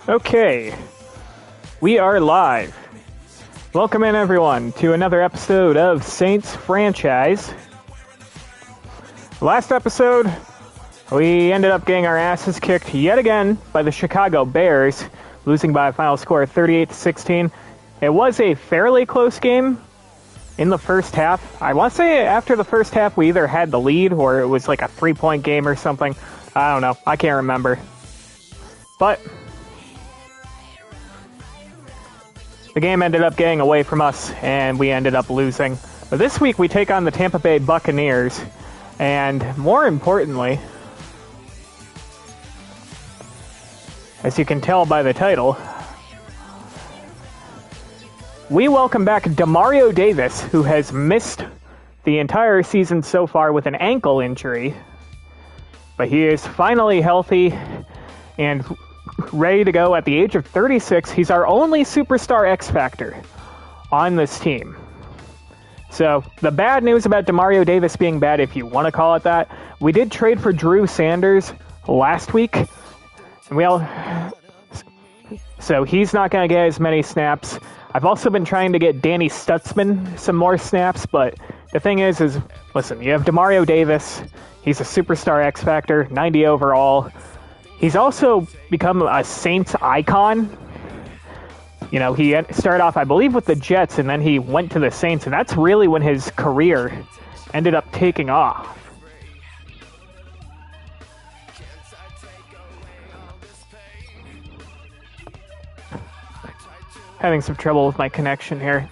Okay, we are live. Welcome in, everyone, to another episode of Saints Franchise. Last episode, we ended up getting our asses kicked yet again by the Chicago Bears, losing by a final score of 38-16. It was a fairly close game in the first half. I want to say after the first half, we either had the lead or it was like a 3-point game or something. I don't know. I can't remember. But the game ended up getting away from us, and we ended up losing. But this week, we take on the Tampa Bay Buccaneers, and more importantly, as you can tell by the title, we welcome back Demario Davis, who has missed the entire season so far with an ankle injury. But he is finally healthy and ready to go at the age of 36. He's our only superstar X Factor on this team. So the bad news about Demario Davis being bad, if you want to call it that, we did trade for Drew Sanders last week. And so he's not going to get as many snaps. I've also been trying to get Danny Stutzman some more snaps, but the thing is listen, you have Demario Davis. He's a superstar X Factor, 90 overall. He's also become a Saints icon. You know, he started off, I believe, with the Jets, and then he went to the Saints, and that's really when his career ended up taking off. Having some trouble with my connection here.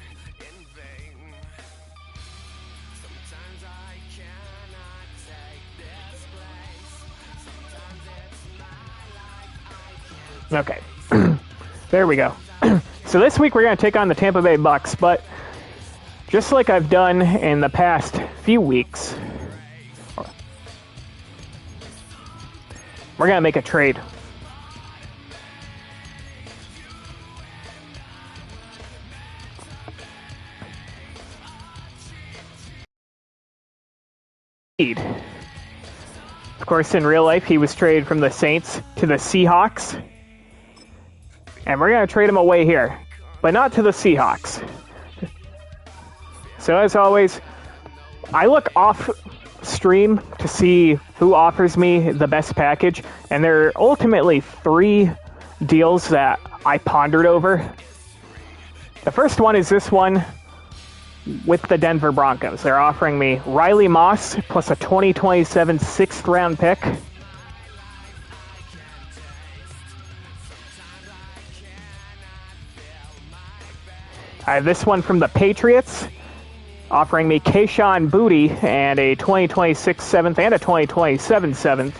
Okay, there we go. So this week we're going to take on the Tampa Bay Bucs, but just like I've done in the past few weeks, we're going to make a trade. Of course, in real life, he was traded from the Saints to the Seahawks. And we're going to trade him away here, but not to the Seahawks. So as always, I look off stream to see who offers me the best package, and there are ultimately 3 deals that I pondered over. The first one is this one with the Denver Broncos. They're offering me Riley Moss plus a 2027 6th-round pick. I have this one from the Patriots, offering me Kayshon Boutte and a 2026 7th and a 2027 7th.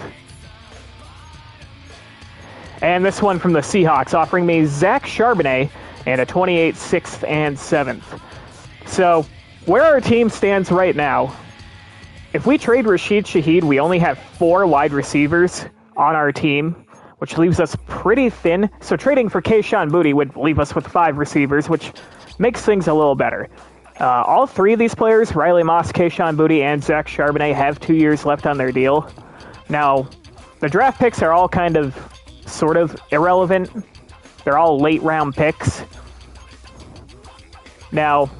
And this one from the Seahawks, offering me Zach Charbonnet and a 28 6th and 7th. So, where our team stands right now, if we trade Rashid Shaheed, we only have 4 wide receivers on our team, which leaves us pretty thin. So trading for Kayshon Boutte would leave us with 5 receivers, which makes things a little better. All 3 of these players, Riley Moss, Kayshon Boutte, and Zach Charbonnet, have 2 years left on their deal. Now, the draft picks are all kind of, sort of irrelevant. They're all late-round picks. Now,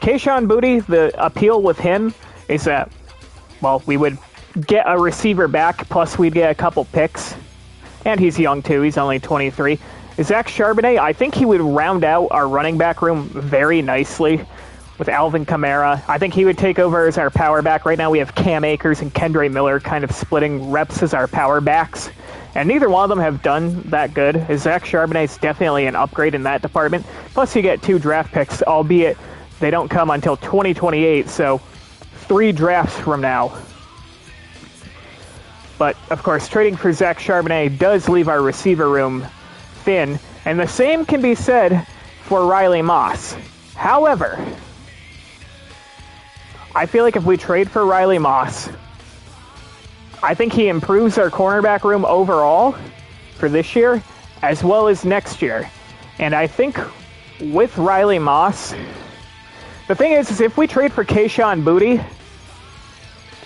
Kayshon Boutte, the appeal with him is that, well, we would get a receiver back, plus we'd get a couple picks. And he's young, too. He's only 23. Zach Charbonnet, I think he would round out our running back room very nicely with Alvin Kamara. I think he would take over as our power back. Right now we have Cam Akers and Kendre Miller kind of splitting reps as our power backs. And neither one of them have done that good. Zach Charbonnet's definitely an upgrade in that department. Plus you get 2 draft picks, albeit they don't come until 2028, so 3 drafts from now. But, of course, trading for Zach Charbonnet does leave our receiver room thin, and the same can be said for Riley Moss. However, I feel like if we trade for Riley Moss, I think he improves our cornerback room overall for this year as well as next year. And I think with Riley Moss, the thing is if we trade for Kayshon Boutte,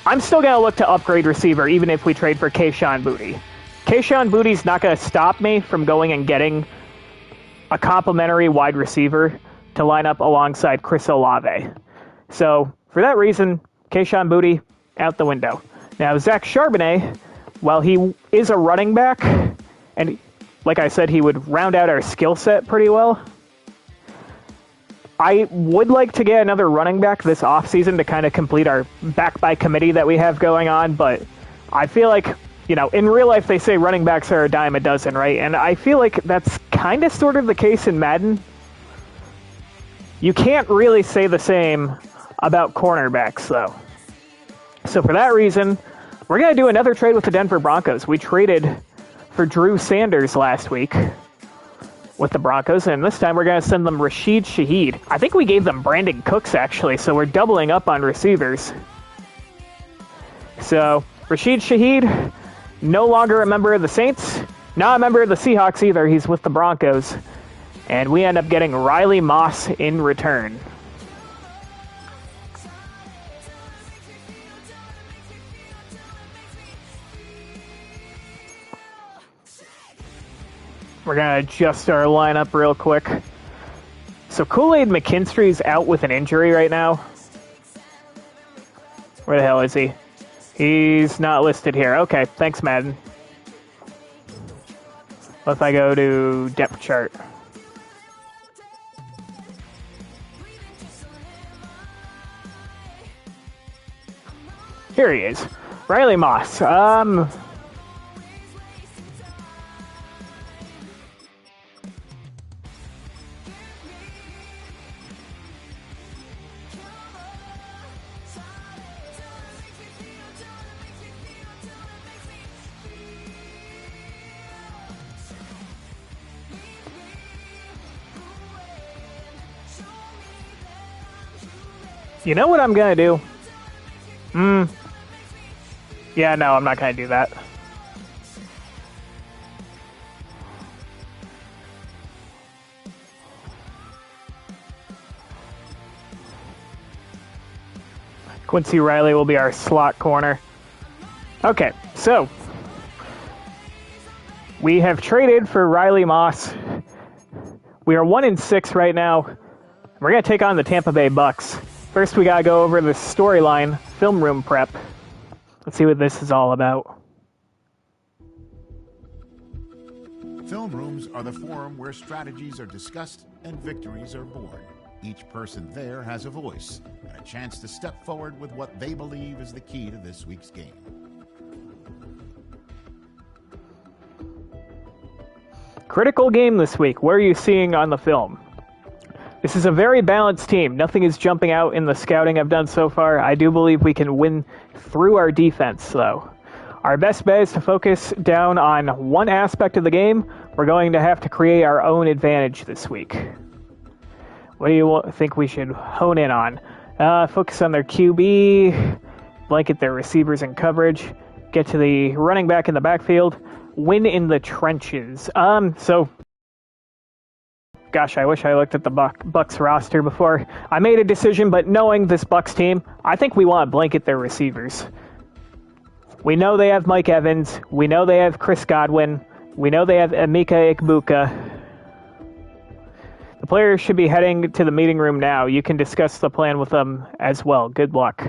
I'm still going to look to upgrade receiver even if we trade for Kayshon Boutte. Kayshon Boutte's not going to stop me from going and getting a complimentary wide receiver to line up alongside Chris Olave. So, for that reason, Kayshon Boutte out the window. Now, Zach Charbonnet, while he is a running back, and like I said, he would round out our skill set pretty well, I would like to get another running back this offseason to kind of complete our back by committee that we have going on, but I feel like, you know, in real life they say running backs are a dime a dozen, right? And I feel like that's kind of sort of the case in Madden. You can't really say the same about cornerbacks, though. So for that reason, we're going to do another trade with the Denver Broncos. We traded for Drew Sanders last week with the Broncos, and this time we're going to send them Rashid Shaheed. I think we gave them Brandon Cooks, actually, so we're doubling up on receivers. So, Rashid Shaheed, no longer a member of the Saints, not a member of the Seahawks either. He's with the Broncos. And we end up getting Riley Moss in return. We're going to adjust our lineup real quick. So Kool-Aid McKinstry's out with an injury right now. Where the hell is he? He's not listed here. Okay, thanks, Madden. What if I go to depth chart? Here he is. Riley Moss. You know what I'm gonna do? Yeah, no, I'm not gonna do that. Quincy Riley will be our slot corner. Okay, so we have traded for Riley Moss. We are 1-6 right now. We're gonna take on the Tampa Bay Bucs. First, we gotta go over the storyline, film room prep. Let's see what this is all about. Film rooms are the forum where strategies are discussed and victories are born. Each person there has a voice and a chance to step forward with what they believe is the key to this week's game. Critical game this week. What are you seeing on the film? This is a very balanced team. Nothing is jumping out in the scouting I've done so far. I do believe we can win through our defense, though. Our best bet is to focus down on one aspect of the game. We're going to have to create our own advantage this week. What do you think we should hone in on? Focus on their QB, blanket their receivers in coverage, get to the running back in the backfield, win in the trenches. Gosh, I wish I looked at the Bucs roster before I made a decision, but knowing this Bucs team, I think we want to blanket their receivers. We know they have Mike Evans. We know they have Chris Godwin. We know they have Emeka Egbuka. The players should be heading to the meeting room now. You can discuss the plan with them as well. Good luck.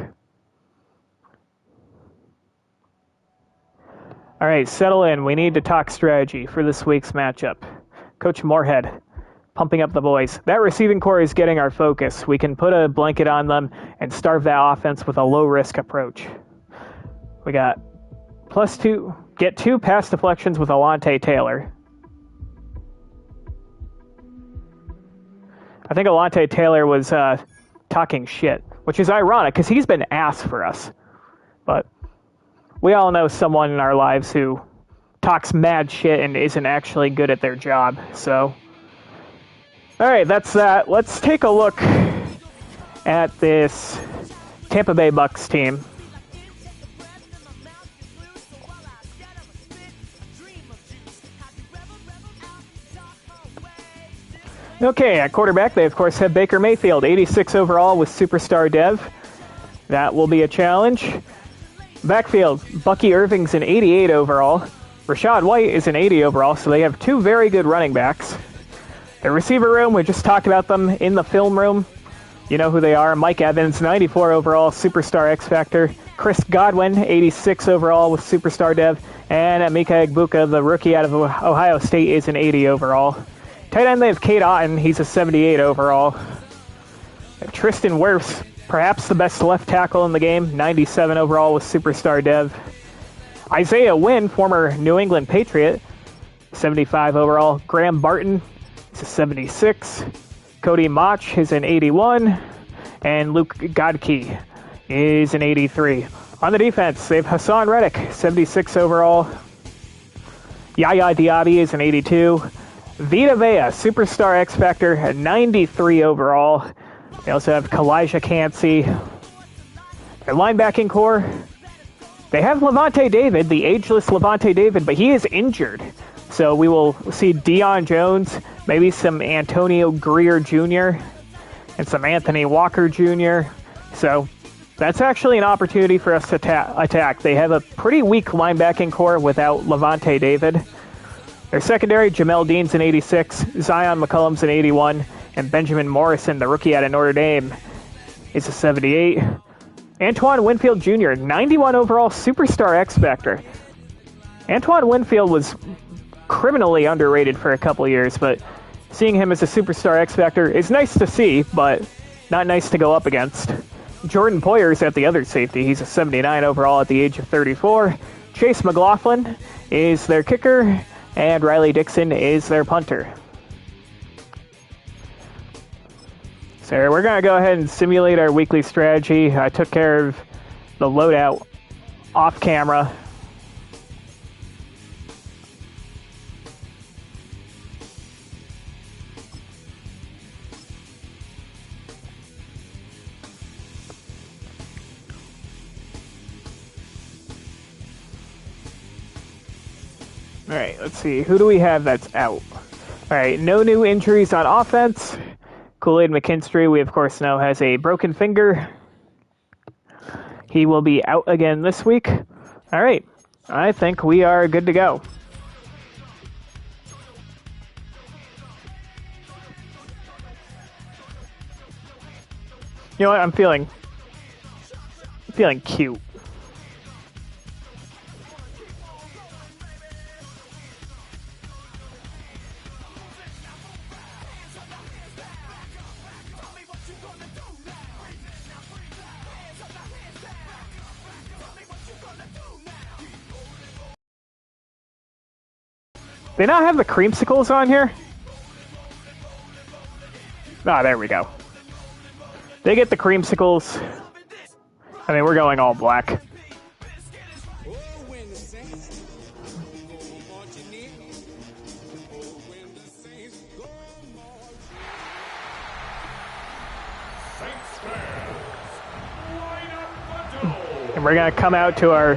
All right, settle in. We need to talk strategy for this week's matchup. Coach Moorhead, pumping up the boys. That receiving core is getting our focus. We can put a blanket on them and starve that offense with a low-risk approach. We got +2, get 2 pass deflections with Alontae Taylor. I think Alontae Taylor was talking shit, which is ironic because he's been ass for us. But we all know someone in our lives who talks mad shit and isn't actually good at their job, so... Alright, that's that. Let's take a look at this Tampa Bay Bucs team. Okay, at quarterback, they of course have Baker Mayfield, 86 overall with Superstar Dev. That will be a challenge. Backfield, Bucky Irving's an 88 overall. Rashad White is an 80 overall, so they have two very good running backs. The receiver room, we just talked about them in the film room. You know who they are. Mike Evans, 94 overall, superstar X Factor. Chris Godwin, 86 overall with superstar dev. And Mika Egbuka, the rookie out of Ohio State, is an 80 overall. Tight end, they have Cade Otton. He's a 78 overall. Tristan Wirfs, perhaps the best left tackle in the game, 97 overall with superstar dev. Isaiah Wynn, former New England Patriot, 75 overall. Graham Barton is a 76. Cody Mach is an 81. And Luke Godke is an 83. On the defense, they have Hassan Reddick, 76 overall. Yaya Diaby is an 82. Vita Vea, superstar X Factor, at 93 overall. They also have Kalijah Cansey. Their linebacking core, they have Levante David, the ageless Levante David, but he is injured. So we will see Deion Jones, maybe some Antonio Greer Jr., and some Anthony Walker Jr. So that's actually an opportunity for us to attack. They have a pretty weak linebacking core without Levante David. Their secondary, Jamel Dean's an 86, Zion McCullum's an 81, and Benjamin Morrison, the rookie out of Notre Dame, is a 78. Antoine Winfield Jr., 91 overall, superstar X Factor. Antoine Winfield was criminally underrated for a couple years, but seeing him as a superstar X Factor is nice to see, but not nice to go up against. Jordan Poyer's at the other safety. He's a 79 overall at the age of 34. Chase McLaughlin is their kicker, and Riley Dixon is their punter. So we're going to go ahead and simulate our weekly strategy. I took care of the loadout off camera. All right, let's see. Who do we have that's out? All right, no new injuries on offense. Kool-Aid McKinstry, we of course know, has a broken finger. He will be out again this week. All right, I think we are good to go. You know what? I'm feeling cute. They not have the creamsicles on here? Ah, there we go. They get the creamsicles. I mean, we're going all black. And we're going to come out to our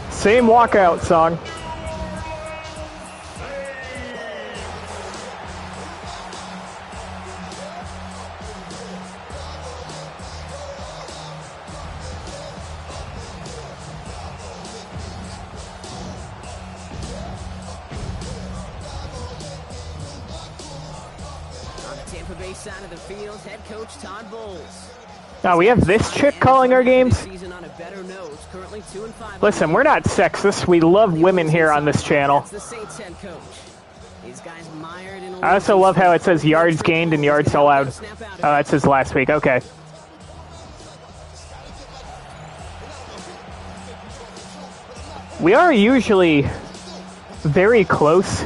same walkout song. Side of the field, head coach Todd Bowles. Now we have this chick calling our games. Listen, we're not sexist. We love women here on this channel. I also love how it says yards gained and yards allowed. Oh, that says last week. Okay. We are usually very close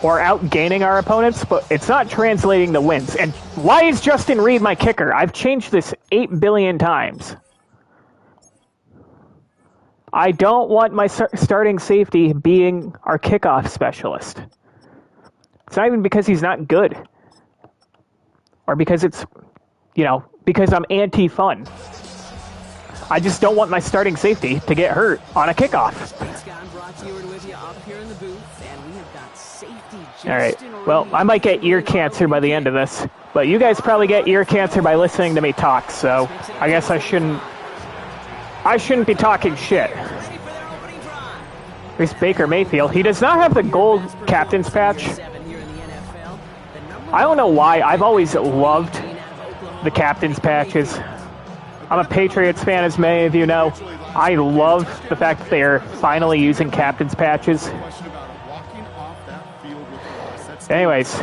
or outgaining our opponents, but it's not translating to wins. And why is Justin Reed my kicker? I've changed this 8 billion times. I don't want my starting safety being our kickoff specialist. It's not even because he's not good. Or because it's, because I'm anti-fun. I just don't want my starting safety to get hurt on a kickoff. All right. Well, I might get ear cancer by the end of this, but you guys probably get ear cancer by listening to me talk, so I guess I shouldn't be talking shit. Here's Baker Mayfield. He does not have the gold captain's patch. I don't know why. I've always loved the captain's patches. I'm a Patriots fan, as many of you know. I love the fact that they're finally using captain's patches. Anyways,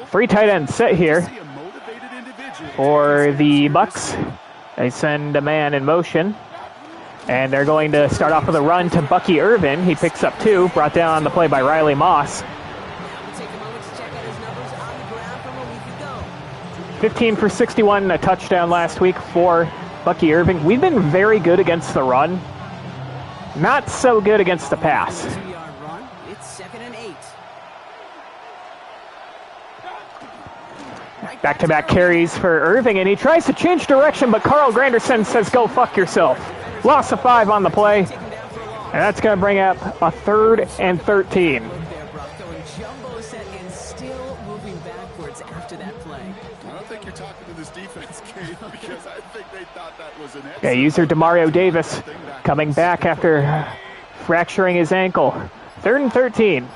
3 tight end set here for the Bucs. They send a man in motion, and they're going to start off with a run to Bucky Irvin. He picks up 2, brought down on the play by Riley Moss. 15 for 61 and a touchdown last week for Bucky Irving. We've been very good against the run. Not so good against the pass. Back-to-back carries for Irving, and he tries to change direction, but Carl Granderson says, go fuck yourself. Loss of 5 on the play, and that's going to bring up a 3rd and 13. Yeah, user Demario Davis coming back after fracturing his ankle. 3rd and 13.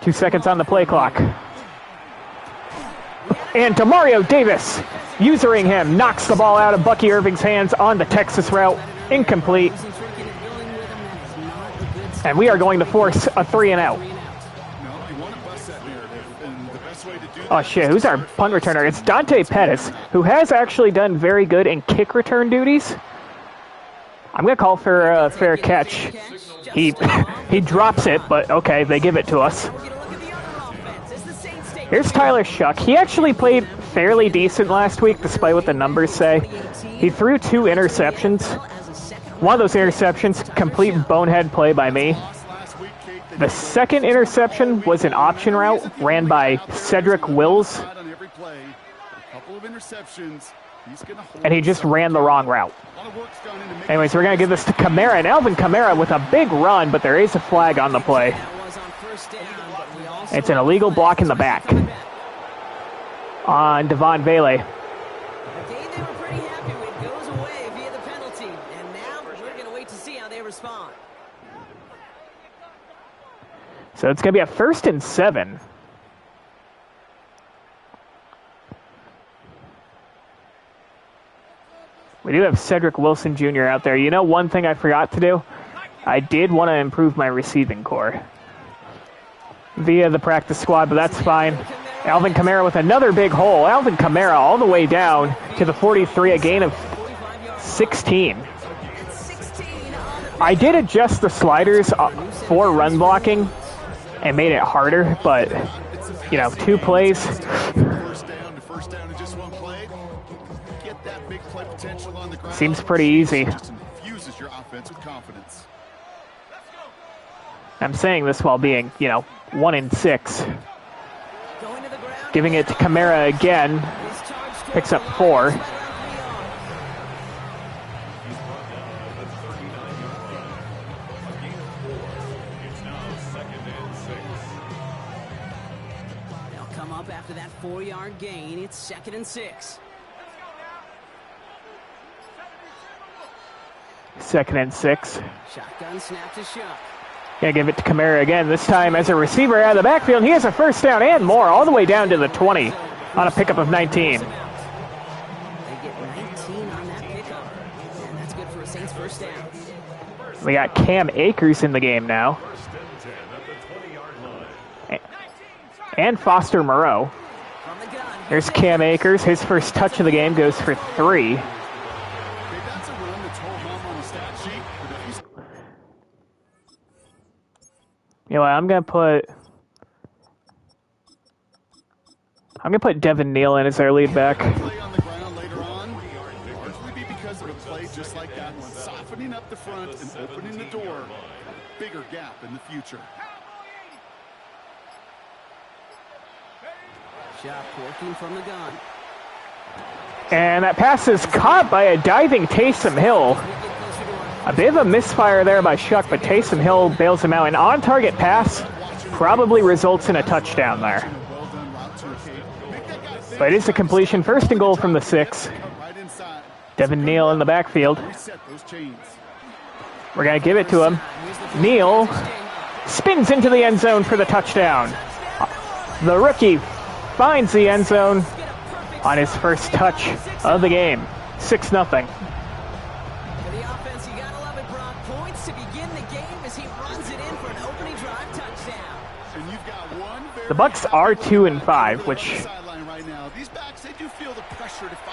2 seconds on the play clock. And Demario Davis, usering him, knocks the ball out of Bucky Irving's hands on the Texas route. Incomplete. And we are going to force a 3 and out. Oh shit, who's our punt returner? It's Dante Pettis, who has actually done very good in kick return duties. I'm going to call for a fair catch. He drops it, but okay, they give it to us. Here's Tyler Shuck. He actually played fairly decent last week, despite what the numbers say. He threw 2 interceptions. One of those interceptions, complete bonehead play by me. The second interception was an option route ran by Cedric Wills. And he just ran the wrong route. Anyways, we're going to give this to Kamara. And Alvin Kamara with a big run, but there is a flag on the play. It's an illegal block in the back on Devon Vele. So it's going to be a 1st and 7. We do have Cedric Wilson Jr. out there. You know, one thing I forgot to do? I did want to improve my receiving core via the practice squad, but that's fine. Alvin Kamara with another big hole. Alvin Kamara all the way down to the 43, a gain of 16. I did adjust the sliders for run blocking and made it harder, but, you know, 2 plays. Seems pretty easy. I'm saying this while being, you know, 1 and 6. Giving it to Kamara again. Picks up 4. They'll come up after that 4-yard gain. It's 2nd and 6. 2nd and 6. Shotgun snap to Shuck. Gonna give it to Kamara again, this time as a receiver out of the backfield. He has a 1st down and more, all the way down to the 20 on a pickup of 19. They get 19 on that pickup, and that's good for a Saints 1st down. We got Cam Akers in the game now. And Foster Moreau. There's Cam Akers. His first touch of the game goes for 3. You know what, I'm gonna put Devin Neal in as our lead back. Just like that one, softening up the front and opening the door. Bigger gap in the future. Shot working from the gun. And that pass is caught by a diving Taysom Hill. A bit of a misfire there by Shuck, but Taysom Hill bails him out. An on-target pass probably results in a touchdown there. But it is a completion. 1st and goal from the 6. Devin Neal in the backfield. Reset those chains. We're going to give it to him. Neal spins into the end zone for the touchdown. The rookie finds the end zone on his first touch of the game. 6-0. For the offense, you gotta love it, Brock. Points to begin the game as he runs it in for an opening drive touchdown. And you've got one The Bucs are 2-5, which,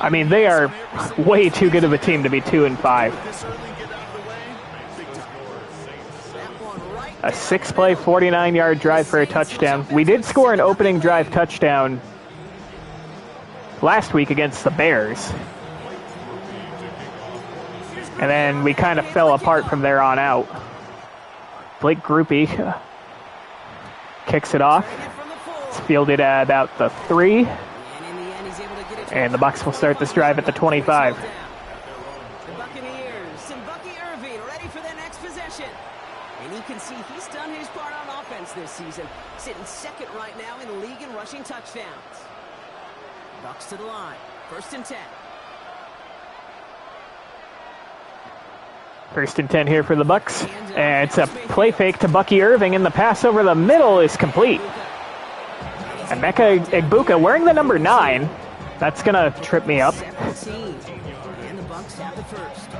I mean, they are way too good of a team to be 2-5. A 6-play, 49-yard drive for a touchdown. We did score an opening drive touchdown last week against the Bears. And then we kind of fell apart from there on out. Blake Groupie kicks it off. It's fielded at about the 3. And the Bucs will start this drive at the 25. The Buccaneers and Bucky Irving ready for their next possession. And you can see he's done his part on offense this season, sitting second right now in the league in rushing touchdowns. Bucs to the line. 1st and 10. 1st and 10 here for the Bucs. And it's a play fake to Bucky Irving, and the pass over the middle is complete. And Emeka Egbuka wearing the number 9. That's going to trip me up. 17. And the Bucs have the first.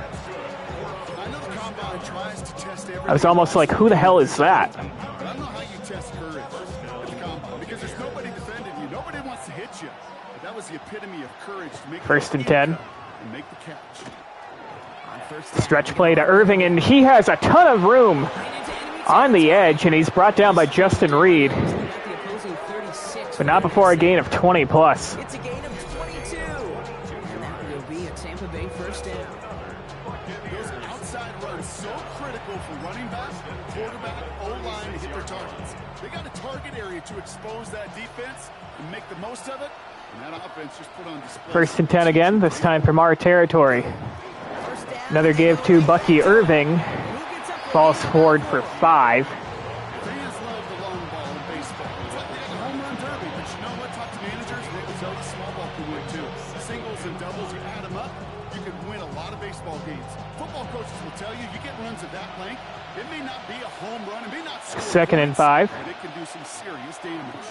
I was almost like, who the hell is that? I don't know how you test courage at the combine because there's nobody defending you. Nobody wants to hit you. But that was the epitome of courage to make 1st and 10. and make the catch. Stretch play to Irving, and he has a ton of room on the edge, and he's brought down by Justin Reed. But not before a gain of 20 plus. It's a gain of 22. And that will be a Tampa Bay first down. Those outside runs so critical for running back, quarterback, O-line to hit their targets. They got a target area to expose that defense and make the most of it. And that offense just put on display. 1st and 10 again, this time from our territory. Another give to Bucky Irving. Falls forward for 5. Fans love the long ball in baseball. It's like they have a home run derby, but you know what? Talk to managers, and they will tell you small ball can win too. Singles and doubles, you add them up, you can win a lot of baseball games. Football coaches will tell you, you get runs of that length, it may not be a home run, it may not score 2nd and 5. but it can do some serious damage.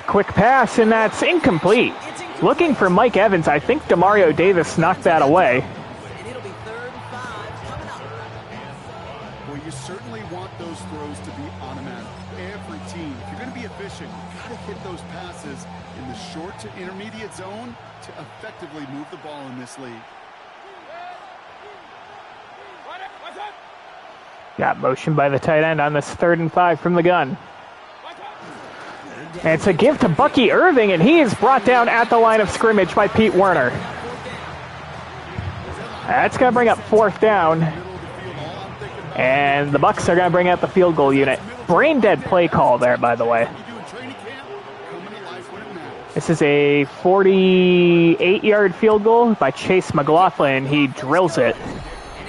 Quick pass, and that's incomplete. Looking for Mike Evans. I think Demario Davis knocked that away. And it'll be 3rd and 5 coming up. Well, you certainly want those throws to be automatic. Every team, if you're going to be efficient, you've got to hit those passes in the short to intermediate zone to effectively move the ball in this league. Got motion by the tight end on this 3rd and 5 from the gun. And it's a give to Bucky Irving, and he is brought down at the line of scrimmage by Pete Werner. That's going to bring up 4th down. And the Bucs are going to bring out the field goal unit. Brain dead play call there, by the way. This is a 48-yard field goal by Chase McLaughlin. He drills it.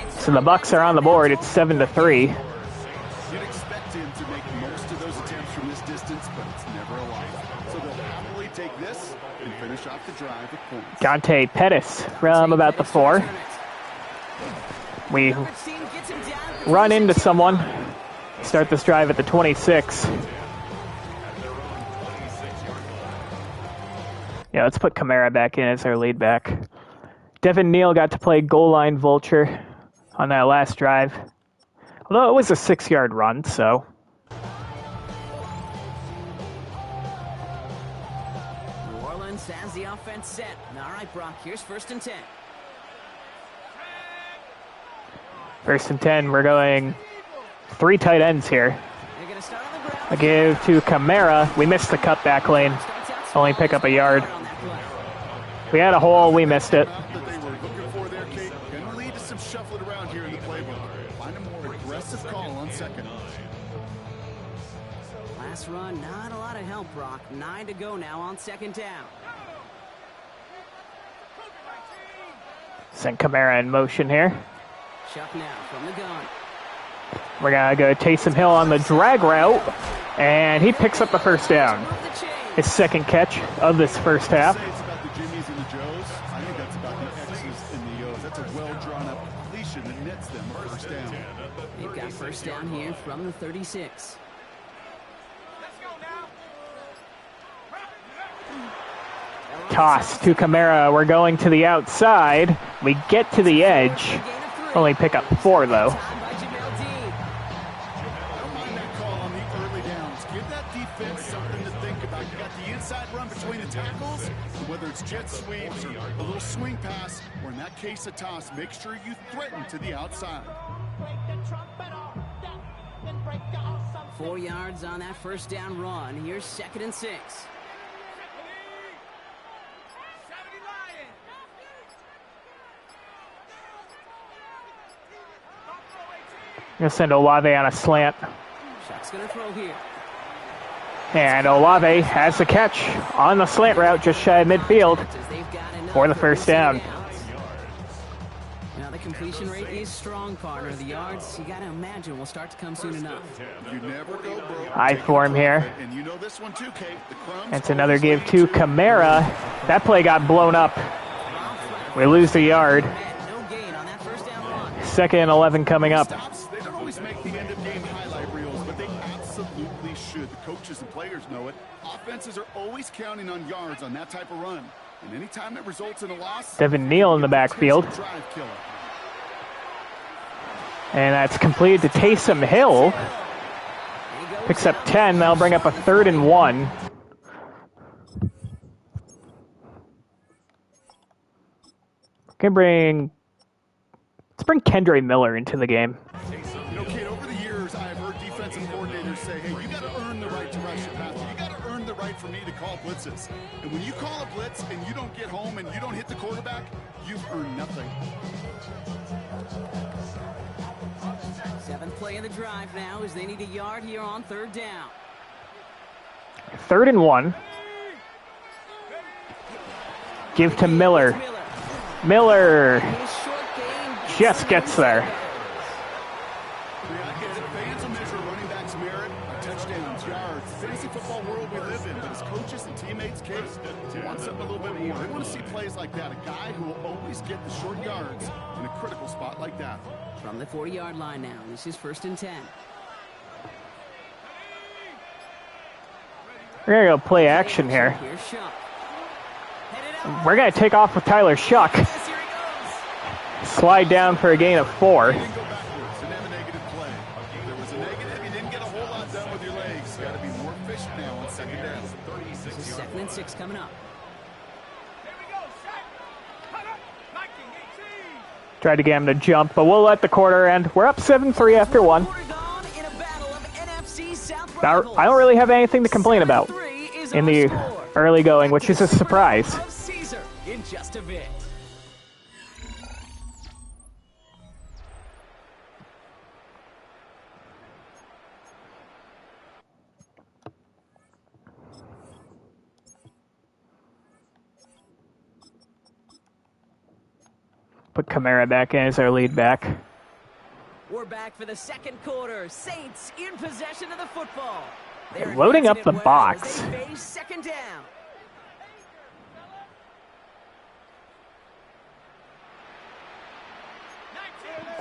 So the Bucs are on the board. It's 7-3. You'd expect him to make most of those attempts from this distance, but it's never a lot. So they'll happily take this and finish off the drive with points. Dante Pettis from about the 4. We run into someone. Start this drive at the 26. Yeah, let's put Kamara back in as our lead back. Devin Neal got to play goal line vulture on that last drive. Although it was a 6-yard run, so. New Orleans has the offense set. All right, Brock, here's 1st and 10. 1st and 10, we're going 3 tight ends here. They're going to start on the ground. I give to Kamara. We missed the cutback lane. Only pick up a yard. We had a hole, we missed it. That they were looking for there, Kate, can lead to some shuffling around here in the playbook. Find a more aggressive call on 2nd. Last run, not a lot of help, Brock. 9 to go now on 2nd down. Send Kamara in motion here. Chuck now from the gun. We're going to go Taysom Hill on the drag route, and he picks up the 1st down. His 2nd catch of this first half. Say it's about the Jimmies and the Joes. I think that's about the X's and the O's. That's a well-drawn-up completion that nets them a first down. They've got first down here from the 36. Toss to Kamara. We're going to the outside. We get to the edge. Only pick up 4, though. I don't mind that call on the early downs. Give that defense something to think about. You got the inside run between the tackles, whether it's jet sweeps or a little swing pass, or in that case a toss, make sure you threaten to the outside. 4 yards on that first down run. Here's 2nd and 6. Gonna send Olave on a slant. Chuck's gonna throw here. And Olave has the catch on the slant route just shy of midfield for the first down. Now the completion rate is strong, partner. The yards, you gotta imagine, will start to come soon enough. You never go broke. High for him here. And you know this one too, Kate. The crumbs. It's another give to Kamara. That play got blown up. We lose the yard. No gain on that first down run. 2nd and 11 coming up. They don't always make the end of game highlight reels, but they absolutely should. The coaches and players know it. Offenses are always counting on yards on that type of run. And anytime it results in a loss, Devin Neal in the backfield. drive killer. And that's completed to Taysom Hill. Picks up 10. That'll bring up a 3rd and 1. Let's bring Kendre Miller into the game. You know, Kate, over the years, I've heard defensive coordinators say, hey, you got to earn the right to rush your passer. You got to earn the right for me to call blitzes. And when you call a blitz and you don't get home and you don't hit the quarterback, you've earned nothing. 7th play of the drive now as they need a yard here on 3rd down. 3rd and 1. Give to Miller. Miller His short game just gets there. Yeah, I get it. Fans will measure running backs' merit by touchdowns, yards. Fantasy football world we live in, but as coaches and teammates, kids, they want something a little bit more. They want to see plays like that. A guy who will always get the short yards in a critical spot like that. from the 40-yard line now. This is 1st and 10. We're going to go play action here. Here's Shuck. Headed out. We're going to take off with Tyler Shuck. Yes, here he goes. Slide down for a gain of 4. You didn't go backwards and have a negative play. If there was a negative, you didn't get a whole lot done with your legs. You got to be more efficient now on 2nd down. This is 2nd and 6 coming up. Tried to get him to jump, but we'll let the quarter end. We're up 7-3 after 1. Quarter gone in a battle of NFC South I rivals. don't really have anything to complain about 7-3 is in our the score. early going, which is a surprise. Of Caesar in just a bit. Put Kamara back in as our lead back. We're back for the 2nd quarter. Saints in possession of the football. They're Loading up advancing the it well as box. they face 2nd down.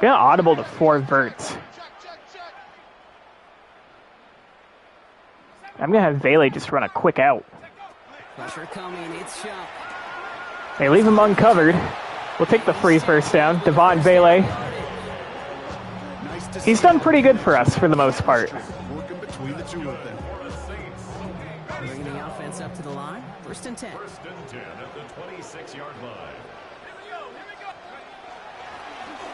Gonna audible to 4 verts. I'm gonna have Vele just run a quick out. Pressure coming. It's Shuck. They leave him uncovered. We'll take the free first down. Devon Vele. Nice to He's see done pretty good for us for the most part. working between the two of them. Bringing the offense up to the line. 1st and 10. First and 10 at the 26-yard line.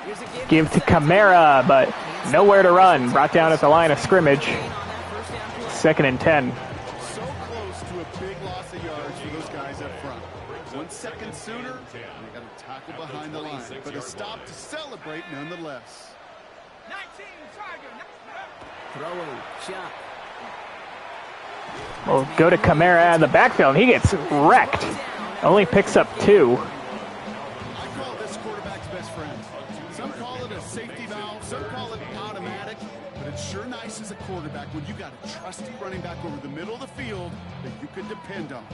Here's a Give to Kamara, but nowhere to run. Brought down at the line of scrimmage. gain on that first down play. 2nd and 10. So close to a big loss of yards for those guys up front. 1 second sooner, and they got a tackle behind the line. But a stop to celebrate nonetheless. Throwing. Shuck. We'll go to Kamara out of the backfield. He gets wrecked. Only picks up 2. I call this quarterback's best friend. Some call it a safety valve, some call it automatic, but it's sure nice as a quarterback when you got a trusty running back over the middle of the field that you can depend on.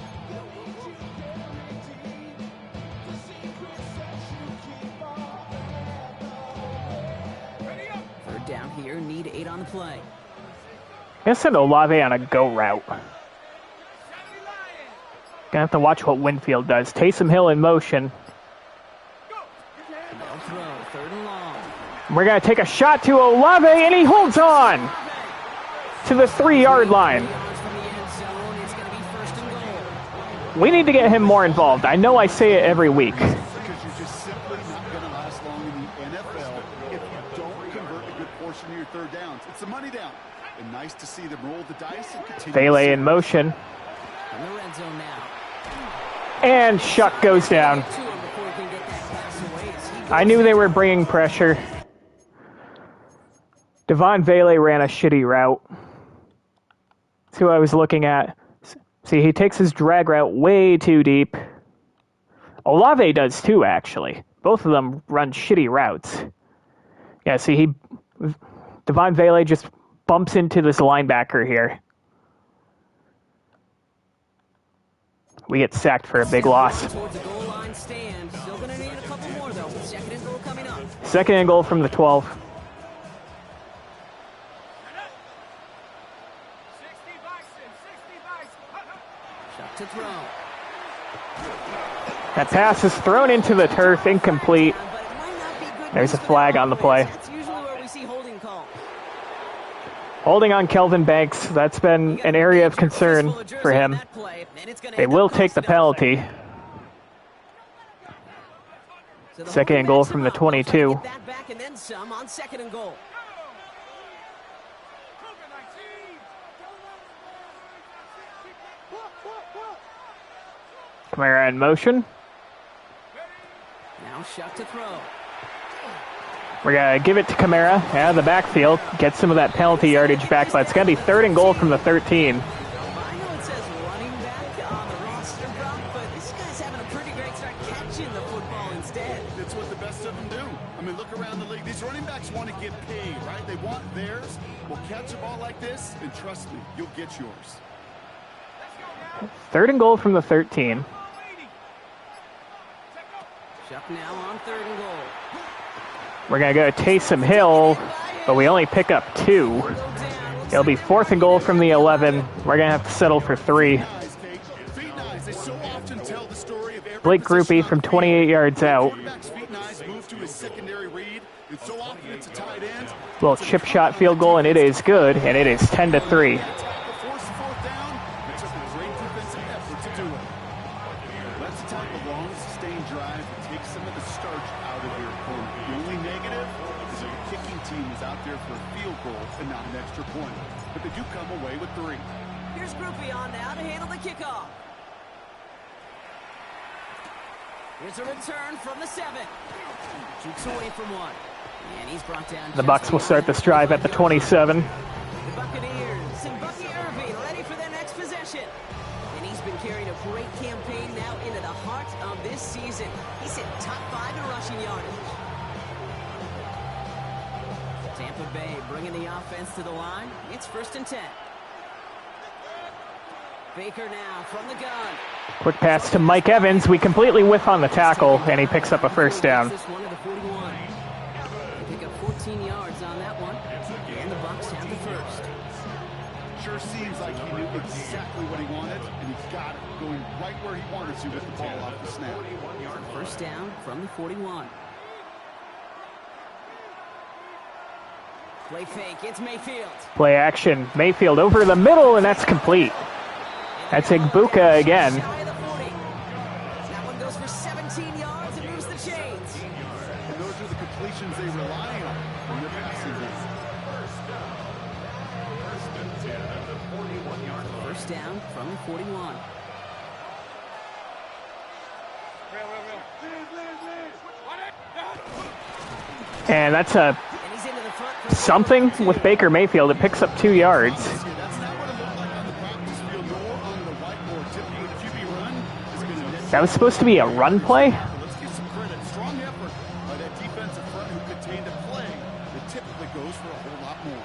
lead on the play. Gonna send Olave on a go route. Gonna have to watch what Winfield does. Taysom Hill in motion. They'll throw, 3rd and long. We're gonna take a shot to Olave, and he holds on to the 3-yard line. Yards from the end zone. It's going to be 1st and goal. We need to get him more involved. I know I say it every week. Because you're just simply not going to last long in the NFL if you don't convert a good portion of your 3rd downs. It's a money down. And nice to see them roll the dice and continue. Bailey in motion. In the red zone now. And Shuck goes down. To him before he can get that pass away as he goes I knew they were bringing pressure. Devon Bailey ran a shitty route. That's who I was looking at. See, he takes his drag route way too deep. Olave does too, actually. Both of them run shitty routes. Yeah, see, Devon Bailey just bumps into this linebacker here. We get sacked for a big loss. towards the goal line stand. Still going to need a couple more, though. 2nd and goal coming up. 2nd and goal from the 12. Shot to throw. That pass is thrown into the turf, incomplete. But it might not be good There's a news for flag the on the play. offense. That's usually where we see holding calls. Holding on Kelvin Banks, that's been an area of concern for him. They will take the penalty. 2nd and goal from the 22. Get that back and then some on 2nd and goal. Kamara in motion. Now Shuck to throw. We're going to give it to Kamara out of the backfield. Get some of that penalty yardage back, but it's going to be 3rd and goal from the 13. I know it says running back on the roster, Brock, but this guy's having a pretty great start catching the football instead. It's what the best of them do. I mean, look around the league. These running backs want to get paid, right? They want theirs. Well, catch a ball like this, and trust me, you'll get yours. 3rd and goal from the 13. Shuck now on 3rd and goal. We're going to go to Taysom Hill, but we only pick up 2. It'll be 4th and goal from the 11. We're going to have to settle for 3. Blake Groupie from 28 yards out. Little chip shot field goal, and it is good, and it is 10-3. That's the type of long, sustained drive that takes some of the starch out of your opponent. The only negative is that the kicking team is out there for a field goal and not an extra point. But they do come away with 3. Here's Groupie on now to handle the kickoff. Here's a return from the 7. Jukes away from 1. And he's brought down. The Bucs will start this drive at the 27. The Buccaneers and Bucky Irving ready for their next possession. And he's been carrying a great campaign now into the heart of this season. He's hit top 5 in rushing yardage. Tampa Bay bringing the offense to the line. It's 1st and 10. Baker now from the gun. Quick pass to Mike Evans. We completely whiff on the tackle, and he picks up a 1st down. This one to the 41. They pick up 14 yards on that one. And the Bucs have the 1st. Sure seems like he knew exactly what he wanted, and he's got it, going right where he wanted to with the ball off the snap. 1st down from the 41. Play fake, it's Mayfield. Play action. Mayfield over the middle, and that's complete. That's Igbuka again. Shy of the 40. That one goes for 17 yards and moves the chains. And those are the completions they rely on in their passing game. 1st down from the 41. And that's a And he's into the front for something with Baker Mayfield. It picks up 2 yards. That's not what it looked like on the practice field nor on the whiteboard. Typically, the QB run is going to net. That was supposed to be a run play? Let's give some credit. Strong effort by that defensive front who contained a play that typically goes for a whole lot more.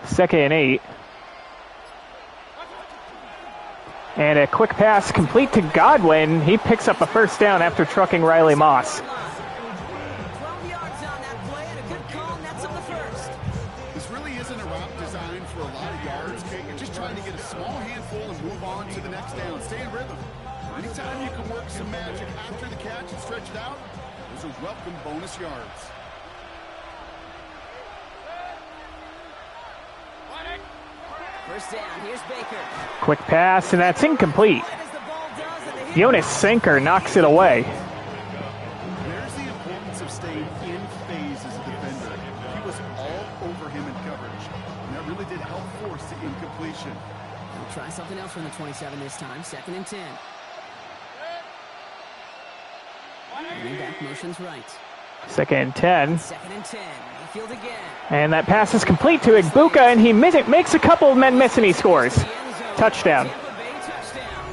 2nd and 8. And a quick pass complete to Godwin. He picks up a 1st down after trucking Riley Moss. 12 yards on that play and a good call, nets him the 1st. stretch and stretch it out, those are welcome bonus yards. First down, here's Baker. Quick pass, and that's incomplete. Jonas Sanker knocks it away. There's the importance of staying in phase as a defender. He was all over him in coverage, and that really did help force the incompletion. We'll try something else from the 27 this time. 2nd and 10. Running back motions right. 2nd and 10. 2nd and 10. Mayfield again. And that pass is complete to Igbuka, and he makes a couple of men miss, and he scores. Touchdown. Tampa Bay touchdown.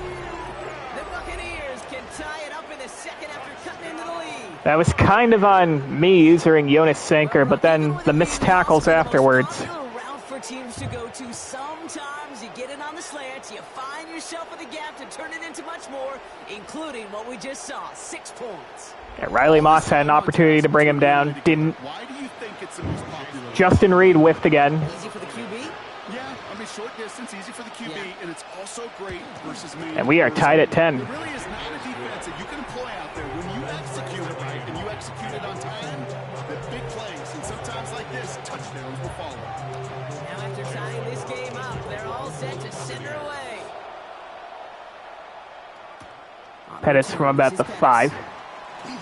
The Buccaneers can tie it up in the second after cutting into the lead. That was kind of on me using Jonas Sanker, but then the missed tackles afterwards. Still a route for teams to go to. Sometimes you get it on the slants, you find yourself in the gap to turn it into much more, including what we just saw, 6 points. Yeah, Riley Moss had an opportunity to bring him down. Didn't. Why do you think it's the most popular? Justin Reed whiffed again. Easy for the QB. Yeah, I mean, short distance, easy for the QB, and it's also great versus man. And we are tied at 10. There really is not a defense that you can employ out there when you execute it right and you execute it on time. The big plays, and sometimes like this, touchdowns will follow. Now after tying this game up, they're all set to send her away. Pettis from about the 5 And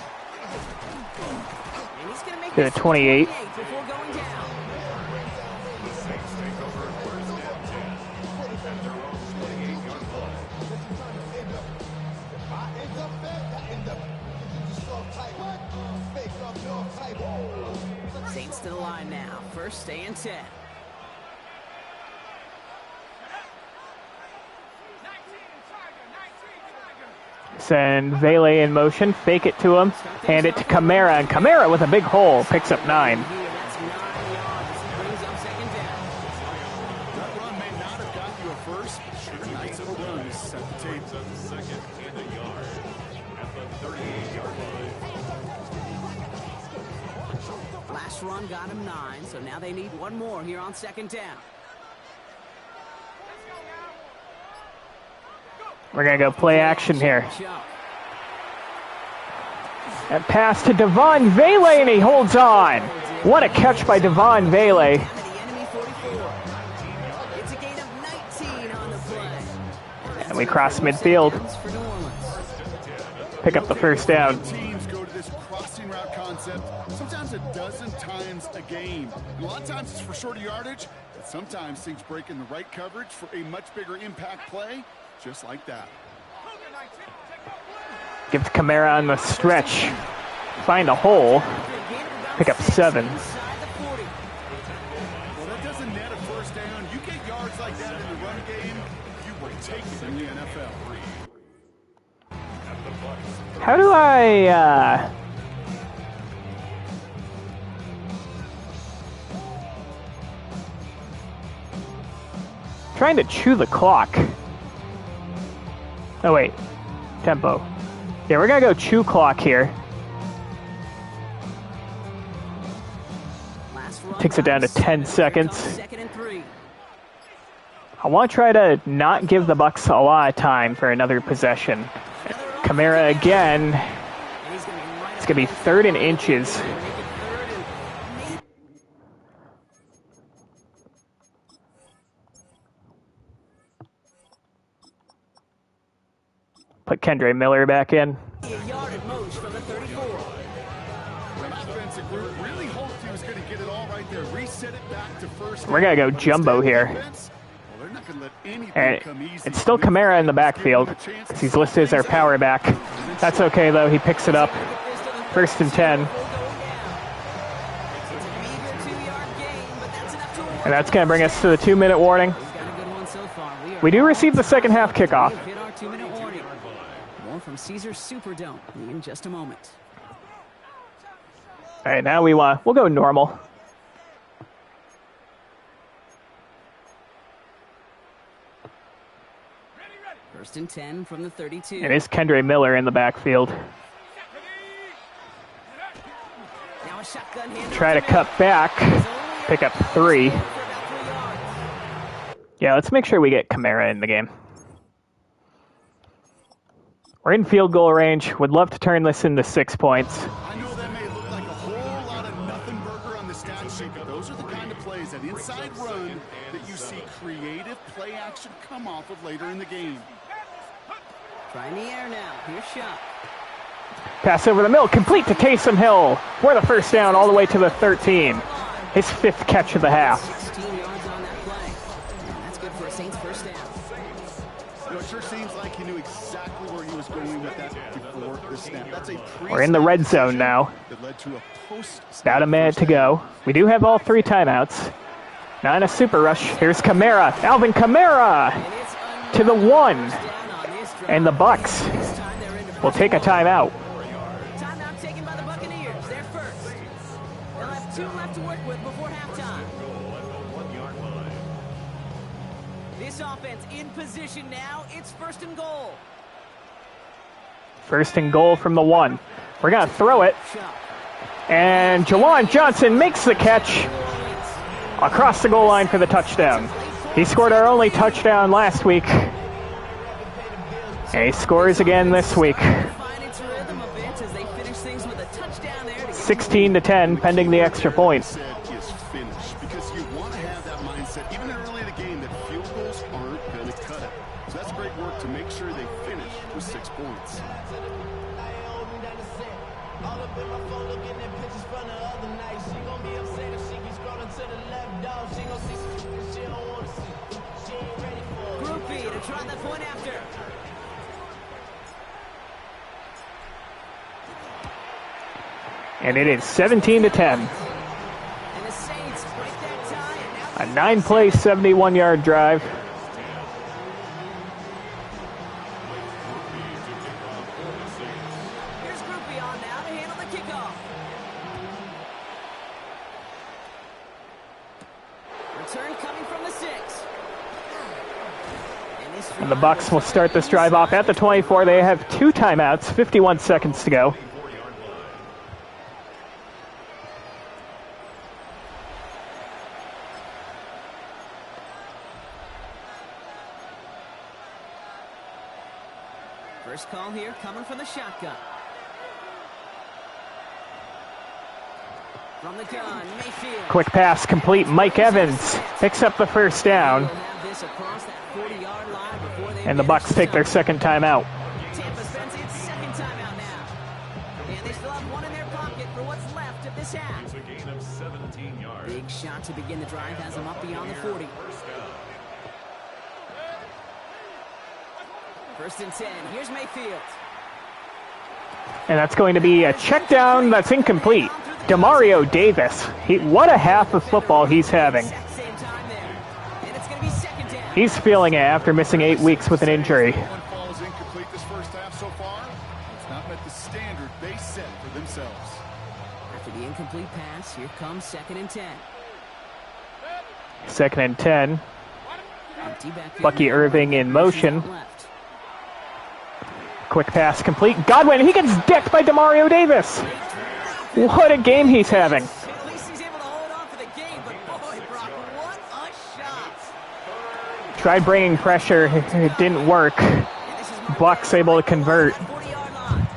he's gonna make to the 28. before going down. Saints to the line now. 1st and 10. Send Vele in motion, fake it to him, hand it to Kamara, and Kamara with a big hole picks up 9. Here, that's 9 yards. Brings up 2nd down. That run may not have gotten you a first, but sure, nice little run to set the tape. Second and a yard at the 38-yard line. Last run got him 9, so now they need one more here on 2nd down. We're going to go play action here. Chuck. That pass to Devon Vele, and he holds on. What a catch by Devon Vele. The enemy 44. It's a gain of 19 on the play. And we cross midfield. For New Orleans. Pick up the first down. Teams go to this crossing route concept sometimes a dozen times a game. And a lot of times it's for shorter yardage, but sometimes things break in the right coverage for a much bigger impact play, just like that. Give to Kamara on the stretch. Find a hole. Pick up 7. Inside the 40. Well, that doesn't net a first down. You get yards like that in the run game, you will take it in the NFL. How do I, trying to chew the clock. Oh, wait. Tempo. Yeah, we're going to go chew clock here. Last run Takes it down to got him 10 seconds. 2nd and 3. I want to try to not give the Bucs a lot of time for another possession. Kamara again. And he's gonna be right It's going to be 3rd and inches. Put Kendre Miller back in. a yard at most from the 34. The offensive group really hoped he was going to get it all right there. Reset it back to first. We're going to go jumbo here. Well, they're not going to let anything And come easy. it's still Kamara in the backfield. He's listed as our power back. That's okay, though. He picks it up. 1st and 10. And that's going to bring us to the 2-minute warning. We do receive the second half kickoff. Hit our 2-minute warning. More from Caesars Superdome in just a moment. All right, now we'll go normal. First and 10 from the 32. It is Kendre Miller in the backfield. Now a shotgun hand. Try to cut back. Pick up 3. Yeah, let's make sure we get Kamara in the game. We're in field goal range. Would love to turn this into 6 points. I know that may look like a whole lot of nothing burger on the stat sheet, but those are the kind of plays, that inside run, that you see creative play action come off of later in the game. Try in the air now. Here's shot. Pass over the middle, complete to Taysom Hill for the first down all the way to the 13. His 5th catch of the half. 16 yards on that play. And that's good for a Saints first down. You know, it sure seems like he knew exactly where he was going with that before the snap. That's a We're in the red zone now. That led to a post. About a minute to go. We do have all 3 timeouts. Now in a super rush. Here's Kamara. Alvin Kamara to the 1. And the Bucs will take a timeout. Timeout taken by the Buccaneers. They're first. They'll have 2 left to work with before halftime. This offense in position now. It's 1st and goal. 1st and goal from the 1. We're going to throw it. And Jawan Johnson makes the catch across the goal line for the touchdown. He scored our only touchdown last week. And he scores again this week. 16-10, pending the extra point. Is finish, because you want to have that mindset, even early in the game, that field goals aren't going to cut it. So that's great work to make sure they finish with 6 points. Groupie to try the point after. And it is 17-10. And the Saints break that tie. And now A 9-play, 71-yard drive. here's Groupie on now to handle the kickoff. Return coming from the 6. And the Bucs will start this drive off at the 24. They have 2 timeouts, 51 seconds to go. First call here coming from the shotgun. From the gun, Mayfield. Quick pass complete. Mike Evans picks up the first down. They'll have this across that 40-yard line before they And the advance Bucs to take their start. 2nd timeout. Tampa spends its 2nd timeout now. And they still have 1 in their pocket for what's left of this half. It's a gain of 17 yards. Big shot to begin the drive has them up beyond the 40. First down. 1st and 10. Here's Mayfield. And that's going to be a check down that's incomplete. Demario Davis. What a half of football he's having. Exact same time there. And it's going to be 2nd down. He's feeling it after missing 8 weeks with an injury. One ball is incomplete this first half so far. It's not met the standard they set for themselves. After the incomplete pass, here comes 2nd and 10. 2nd and 10. Empty backfield Bucky now. Irving in motion. Left. Quick pass complete. Godwin, he gets decked by Demario Davis. What a game he's having. At least he's able to hold on for the game, but boy, Brock, what a shot. Tried bringing pressure. It didn't work. Bucs able to convert. 40-yard line.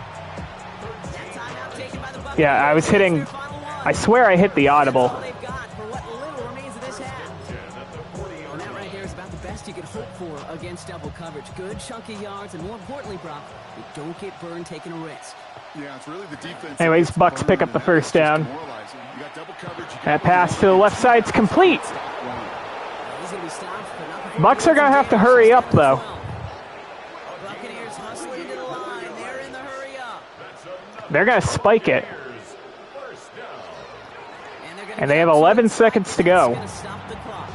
That timeout taken by the Buccaneers. Yeah, I was hitting. I swear I hit the audible. All they've got for what little remains of this half. Well, that right there is about the best you could hope for against double coverage. Good chunky yards, and more importantly, Brock, you don't get burned taking a risk. Yeah, it's really the defense. Anyways, Bucs pick up the first down. That pass to the left side's complete. He's going to be stopped, but not before Bucs are going to have to hurry up, though. Buccaneers hustling to the line. They're in the hurry up. They're going to spike it. And, they're gonna And they have get 11 to it. seconds to That's go. gonna stop the clock.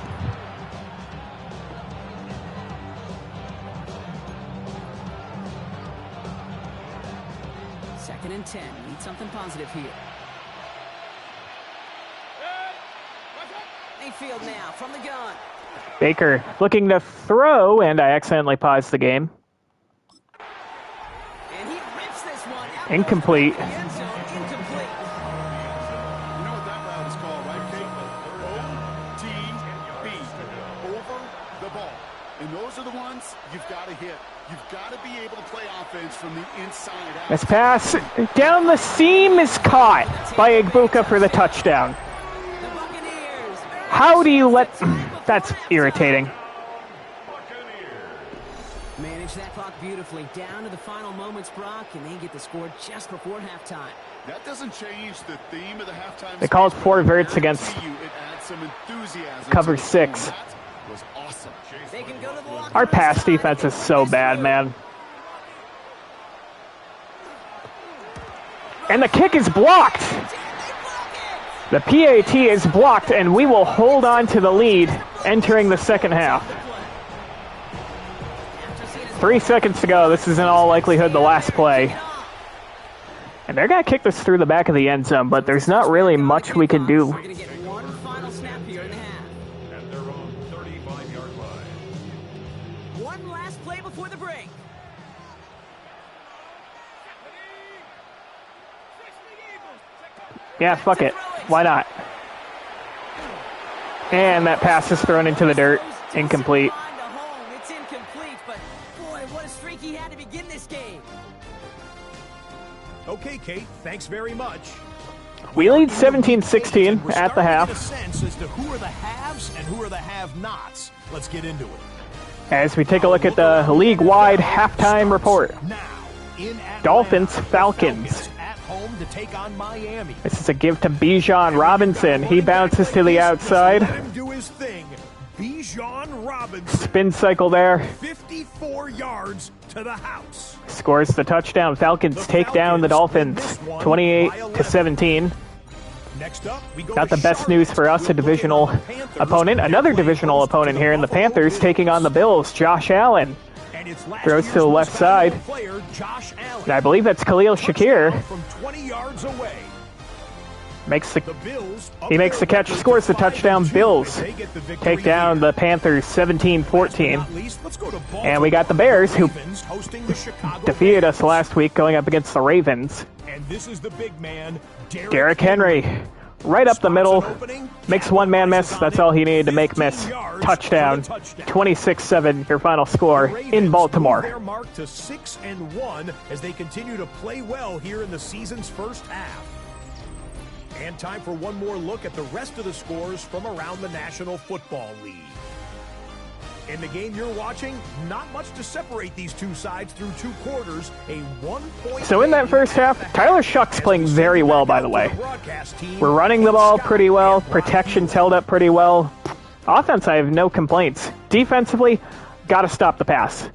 Second and 10. Need something positive here. Mayfield now from the gun. Baker looking to throw, and I accidentally paused the game. And he rips this one out. Incomplete. The end zone, incomplete. You know what that route is called, right, Kate? OTB. Over the ball. And those are the ones you've got to hit. You've got to be able to play offense from the inside out. This pass down the seam is caught by Igbuka for the touchdown. How do you let... That's irritating. Manage that clock beautifully. Down to the final moments, Brock, and they get the score just before halftime. That doesn't change the theme of the halftime. They called 4 verts against cover 6. That was awesome. They can go to the locker Our room. pass defense is so bad, man. And the kick is blocked. The PAT is blocked, and we will hold on to the lead entering the second half. 3 seconds to go. This is in all likelihood the last play. And they're going to kick this through the back of the end zone, but there's not really much we can do. We're going to get one final snap here in the half. At their own 35-yard line. One last play before the break. Yeah, fuck it. Why not? And that pass is thrown into the dirt. Incomplete. It's incomplete, but boy, what a streak he had to begin this game. Okay, Kate, thanks very much. We lead 17-16 We're at the starting to half. get a sense as to who are the haves and who are the have-nots. Let's get into it. As we take a look at the league-wide halftime report. Now, in Atlanta, Dolphins, Falcons. at home to take on Miami. This is a give to Bijan Robinson. He bounces to the outside. Let him do his thing. Bijan Robinson, Spin cycle there. 54 yards to the house. Scores the touchdown. Falcons take down the Dolphins 28-17. Next up, we go Not to the best Charlotte. news for us, a divisional opponent. Another divisional opponent here in the Panthers taking on the Bills. Josh Allen And it's last throws to the year's left most side. valuable player, Josh Allen. And I believe that's Khalil Shakir. Touchdown from 20 yards away. Makes the The Bills He makes the catch, scores the touchdown. Bills take down the Panthers 17-14. And we got the Bears, who defeated us last week going up against the Ravens. And this is the big man, Derrick Henry, right up the middle, makes one man miss. That's all he needed to make miss. Touchdown, 26-7, your final score in Baltimore. Their mark to 6-1 as they continue to play well here in the season's first half. And time for one more look at the rest of the scores from around the National Football League. In the game you're watching, not much to separate these two sides through 2 quarters. A 1-point. So in that first half, Tyler Shuck's playing very well, by the way. We're running the ball pretty well. Protection's held up pretty well. Offense, I have no complaints. Defensively, got to stop the pass.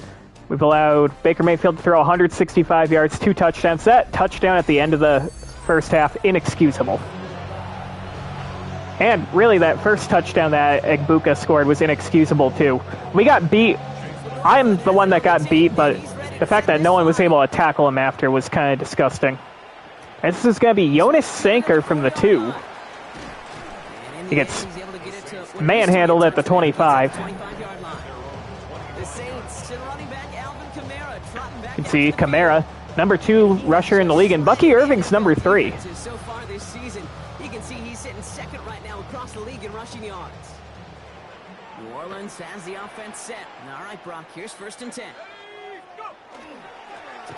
We've allowed Baker Mayfield to throw 165 yards, 2 touchdowns. That touchdown at the end of the first half, inexcusable. And really, that first touchdown that Igbuka scored was inexcusable, too. We got beat. I'm the one that got beat, but the fact that no one was able to tackle him after was kind of disgusting. And this is going to be Jonas Sanker from the 2. He gets manhandled at the 25. You can see Kamara, number 2 rusher in the league, and Bucky Irving's number 3. So far this season, you can see he's sitting second right now across the league in rushing yards. New Orleans has the offense set. All right, Brock, here's 1st and 10.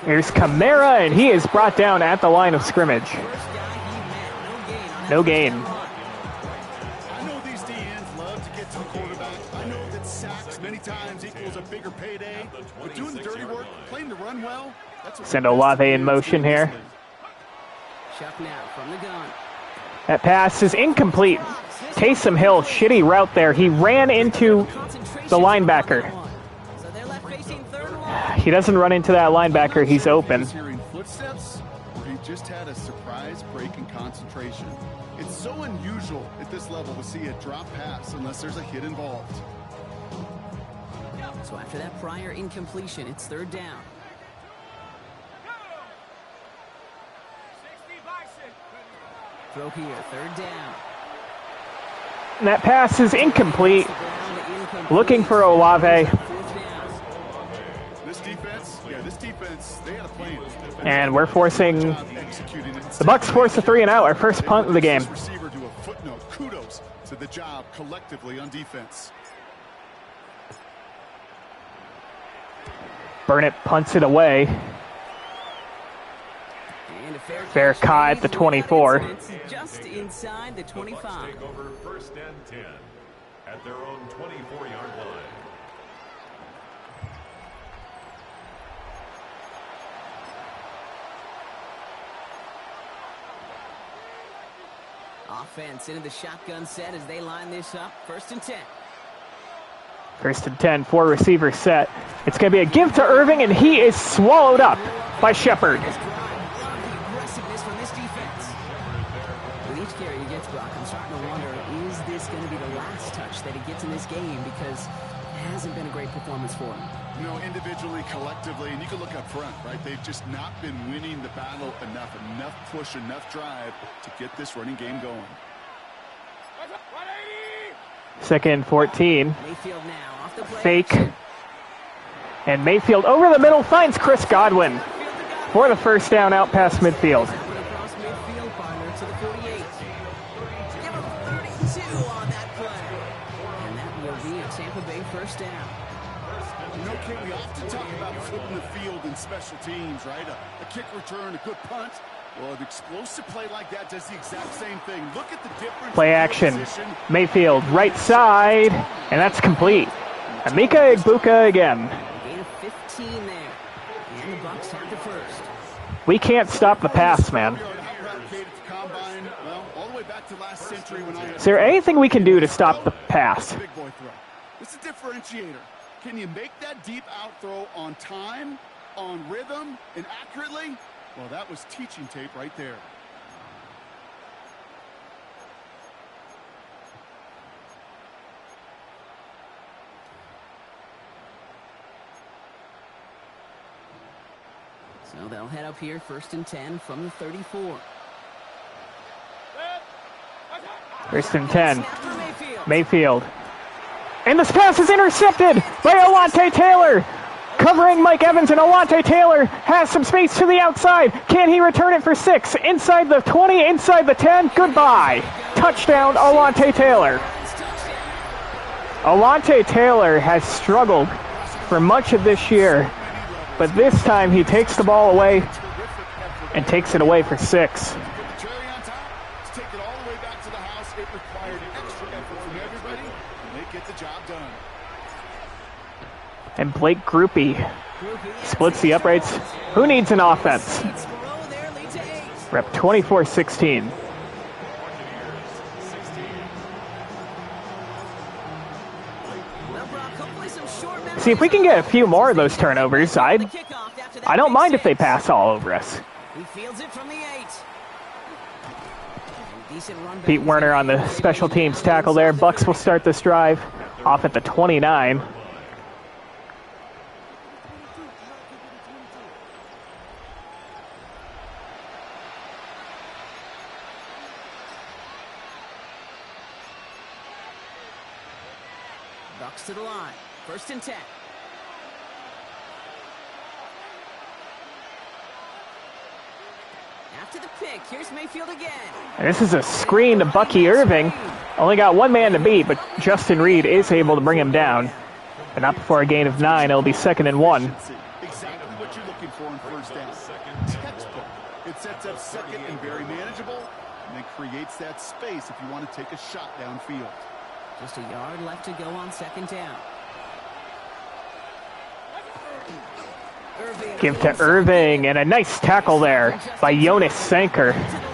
Here's Kamara, and he is brought down at the line of scrimmage. First guy he met, No gain. I know these DNs love to get to the quarterback. I know that sacks many times equals a bigger payday. But doing the dirty work, playing to run well, that's what Send Olave in motion here. Chuck now from the gun. That pass is incomplete. Taysom Hill, shitty route there. He ran into the linebacker. So they're left facing 3rd and long. He doesn't run into that linebacker. He's open. Hearing footsteps, or he just had a surprise break in concentration. It's so unusual at this level to see a drop pass unless there's a hit involved. So after that prior incompletion, it's 3rd down. Throw here, 3rd down. And that pass is incomplete. Looking for Olave. 4th down. This defense, they had a plan. And we're forcing Executing it. the Bucs force a 3-and-out, our first punt of the game. Receiver to a footnote. Kudos to the job collectively on defense. Burnett punts it away. And a Fair caught at the 24. Just inside the 25. Take over first and 10 at their own 24-yard line. Offense into the shotgun set as they line this up. First and 10. First and 10, 4 receivers set. It's going to be a give to Irving, and he is swallowed up by Shepard. Love the aggressiveness from this defense. With each carry he gets, Brock, I'm starting to wonder, is this going to be the last touch that he gets in this game? Because it hasn't been a great performance for him. You know, individually, collectively, and you can look up front, right? They've just not been winning the battle enough push, enough drive to get this running game going. Second and 14. Mayfield now off the play. Fake. And Mayfield over the middle finds Chris Godwin for the first down out past midfield. Across midfield, partner to the 48. Give him 32 on that play. And that will be a Tampa Bay first down. You know, Kate, we often talk about flipping the field in special teams, right? A kick return, a good punt. Well, an explosive play like that does the exact same thing. Look at the difference. Play action. Mayfield right side, and that's complete. Emeka Egbuka again. Gain of 15 there. And the Bucs have the first. We can't stop the pass, man. Is there anything we can do to stop the pass? Big boy throw. It's a differentiator. Can you make that deep out throw on time, on rhythm, and accurately? Well, that was teaching tape right there. So they'll head up here, first and 10 from the 34. First and 10. Mayfield. And this pass is intercepted by Alontae Taylor. Covering Mike Evans, and Alontae Taylor has some space to the outside. Can he return it for 6? Inside the 20, inside the 10. Goodbye. Touchdown, Alontae Taylor. Alontae Taylor has struggled for much of this year, but this time he takes the ball away and takes it away for 6. And Blake Groupie splits the uprights. Who needs an offense? Rep 24-16. See, if we can get a few more of those turnovers, I don't mind if they pass all over us. Pete Werner on the special teams tackle there. Bucs will start this drive off at the 29. Bucs to the line. First and 10. After the pick, here's Mayfield again. And this is a screen to Bucky Irving. Only got one man to beat, but Justin Reed is able to bring him down. But not before a gain of 9. It'll be 2nd and 1. Exactly what you're looking for in first down. Textbook. It sets up second and very manageable, and then creates that space if you want to take a shot downfield. Just a yard left to go on 2nd down. Give to Irving, and a nice tackle there by Jonas Sanker. As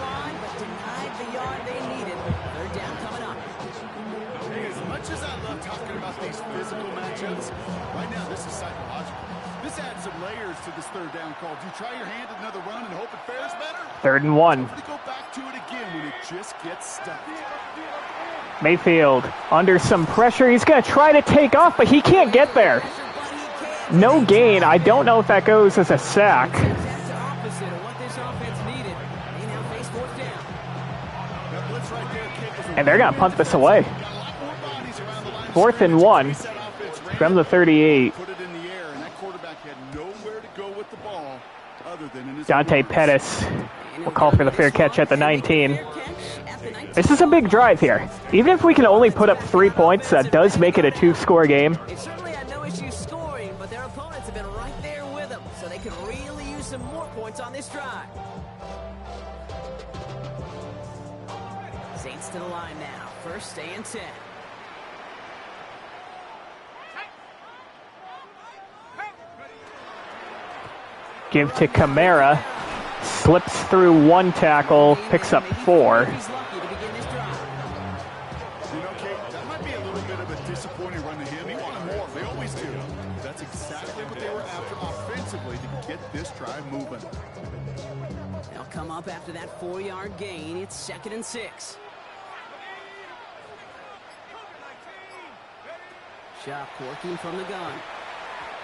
much as I love talking about these physical matchups, right now this is psychological. This adds some layers to this third down call. Do you try your hand at another run and hope it fares better? 3rd and 1. Go back to it again when it just gets stuck. Mayfield under some pressure. He's going to try to take off, but he can't get there. No gain. I don't know if that goes as a sack. And they're going to punt this away. 4th and 1 from the 38. Dante Pettis will call for the fair catch at the 19. This is a big drive here. Even if we can only put up 3 points, that does make it a 2-score game. They certainly had no issue scoring, but their opponents have been right there Saints to the line now. First and 10. Give to Kamara. Slips through one tackle, picks up 4. He's lucky to begin this drive. You know, Kate, that might be a little bit of a disappointing run to him. He wanted more. They always do. That's exactly what they were after offensively to get this drive moving. They'll come up after that 4-yard gain. It's 2nd and 6. Shot working from the gun.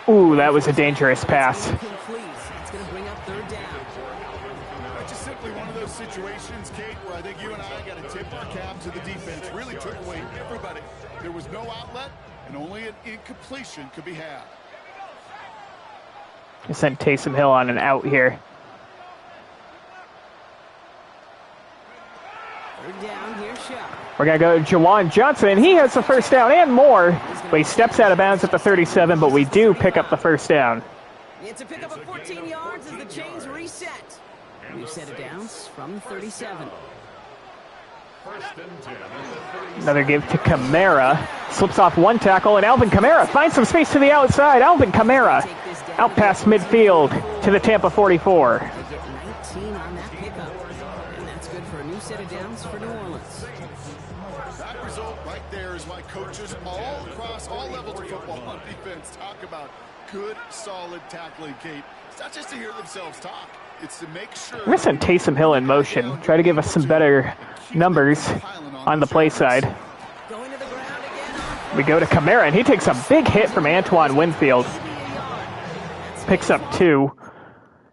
Ooh, that was a dangerous pass. Incomplete. It's going to bring up 3rd down. That's just simply one of those situations, Kate, where I think you and I got to tip our cap to the defense. Really took away everybody. There was no outlet, and only an incompletion could be had. Sent Taysom Hill on an out here. 3rd down, here's Shot. We're going to go to Jawan Johnson, and he has the first down and more. But he steps out of bounds at the 37, but we do pick up the first down. It's a pickup of 14 yards as the chains reset. We've set it down from 37. First and 10 at the 37. Another give to Kamara. Slips off one tackle, and Alvin Kamara finds some space to the outside. Alvin Kamara out past midfield to the Tampa 44. They get 19 on that pickup. And that's good for a new set of downs for New Orleans. That result right there is why coaches all across all levels of football on defense talk about good, solid tackling, Kate. It's not just to hear themselves talk. It's to make sure... We're going to send Taysom Hill in motion. Try to give us some better numbers on the play side. Going to the ground again. We go to Kamara, and he takes a big hit from Antoine Winfield. Picks up 2.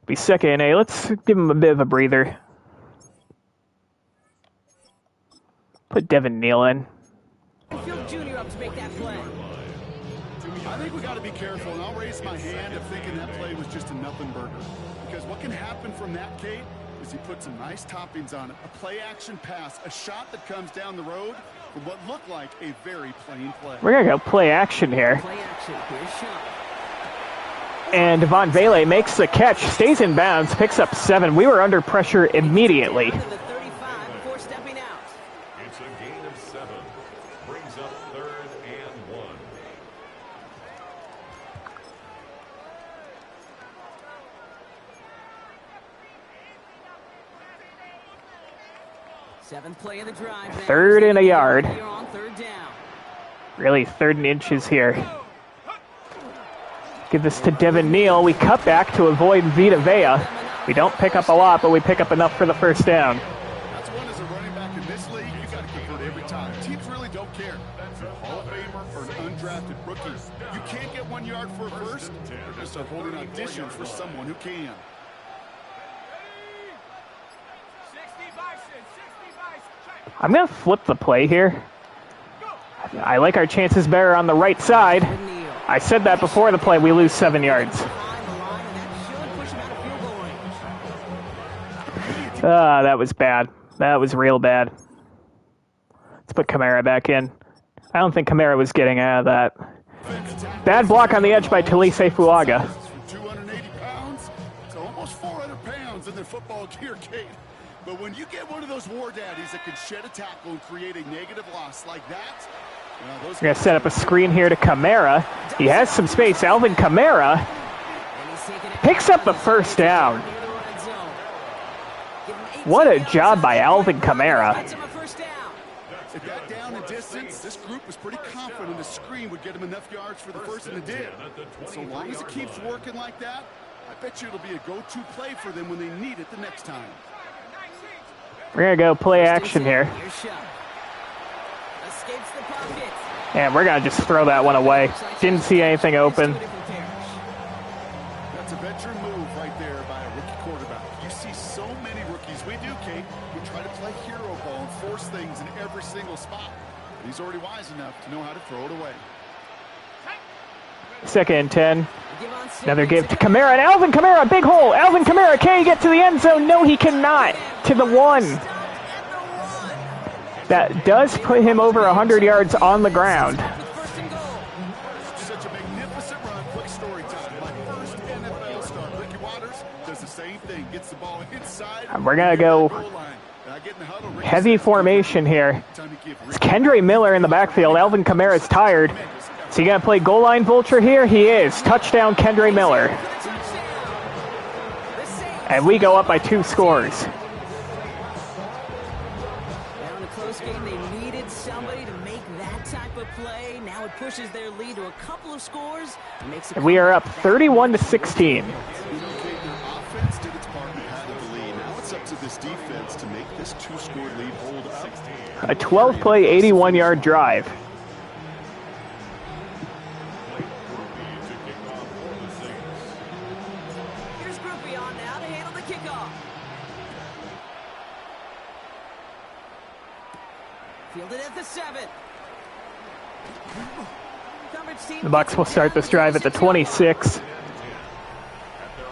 Be 2nd and 8. Let's give him a bit of a breather. Put Devin Neal in. Field Jr. up to make that play. I think we got to be careful, and I'll raise my hand of thinking that play was just a nothing burger. Because what can happen from that, Kate, is he put some nice toppings on it. A play-action pass, a shot that comes down the road from what looked like a very plain play. We're going to go play action here. Play action. Here's Shot. And Devon Vele makes the catch, stays in bounds, picks up 7. We were under pressure immediately. To the 35 before stepping out. It's a gain of 7. Brings up 3rd and 1. Seventh play of the drive. 3rd and a yard. Here on 3rd down. Really 3rd and inches here. Give this to Devin Neal. We cut back to avoid Vita Vea. We don't pick up a lot, but we pick up enough for the first down. That's one as a running back in this league, you got to convert every time. Teams really don't care. If you're a Hall of Famer or an undrafted rookie, you can't get 1 yard for a first. They're going to start holding auditions for someone who can. I'm going to flip the play here. I like our chances better on the right side. I said that before the play. We lose 7 yards. That was bad. That was real bad. Let's put Kamara back in. I don't think Kamara was getting out of that. Bad block on the edge by Talise Fuaga. 280 pounds, it's almost 400 pounds in their football gear, Kate. But when you get one of those war daddies that can shed a tackle and create a negative loss like that, we're going to set up a screen here to Kamara. He has some space. Alvin Kamara picks up the first down. What a job by Alvin Kamara. At that down and distance, this group was pretty confident the screen would get him enough yards for the first, and it did. And so long as it keeps working like that, I bet you it'll be a go-to play for them when they need it the next time. We're going to go play action here. And we're going to just throw that one away. Didn't see anything open. That's a veteran move right there by a rookie quarterback. You see so many rookies, we do, Kate, who try to play hero ball and force things in every single spot. But he's already wise enough to know how to throw it away. 2nd and 10. Another give to Kamara. And Alvin Kamara, big hole. Alvin Kamara, can he get to the end zone? No, he cannot. To the 1. That does put him over 100 yards on the ground. Such a magnificent run. Quick story time. My first NFL start, Ricky Waters does the same thing. Gets the ball inside. And we're going to go Heavy formation here. It's Kendre Miller in the backfield. Alvin Kamara's tired. Is he going to play goal line vulture here? He is. Touchdown, Kendre Miller. And we go up by 2 scores. Now in a close game, they needed somebody to make that type of play. Now it pushes their lead to a couple of scores. And we are up 31-16. Offense did its part and padded the lead. Now it's up to this defense to make this 2-score lead hold up. A 12-play, 81-yard drive. Here's Groupie on now to handle the kickoff. Fielded at the 7. The Bucs will start this drive at the 26. At their own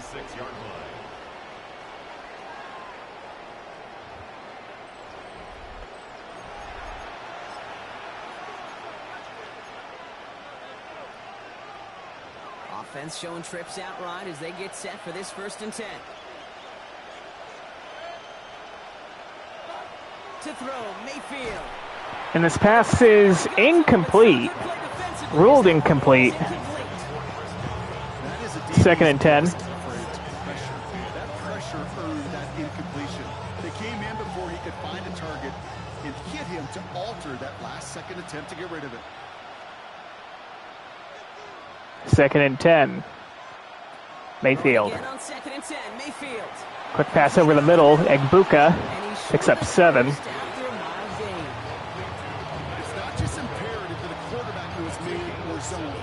26-yard line. Offense showing trips out right as they get set for this 1st and 10. To throw, Mayfield. And this pass is incomplete. Ruled incomplete. 2nd and 10. That pressure earned that incompletion. They came in before he could find a target and hit him to alter that last-second attempt to get rid of it. 2nd and 10. Mayfield. Again on 2nd and 10, Mayfield. Quick pass over the middle. Egbuka picks up 7. It's not just imperative that a quarterback knows man or zone.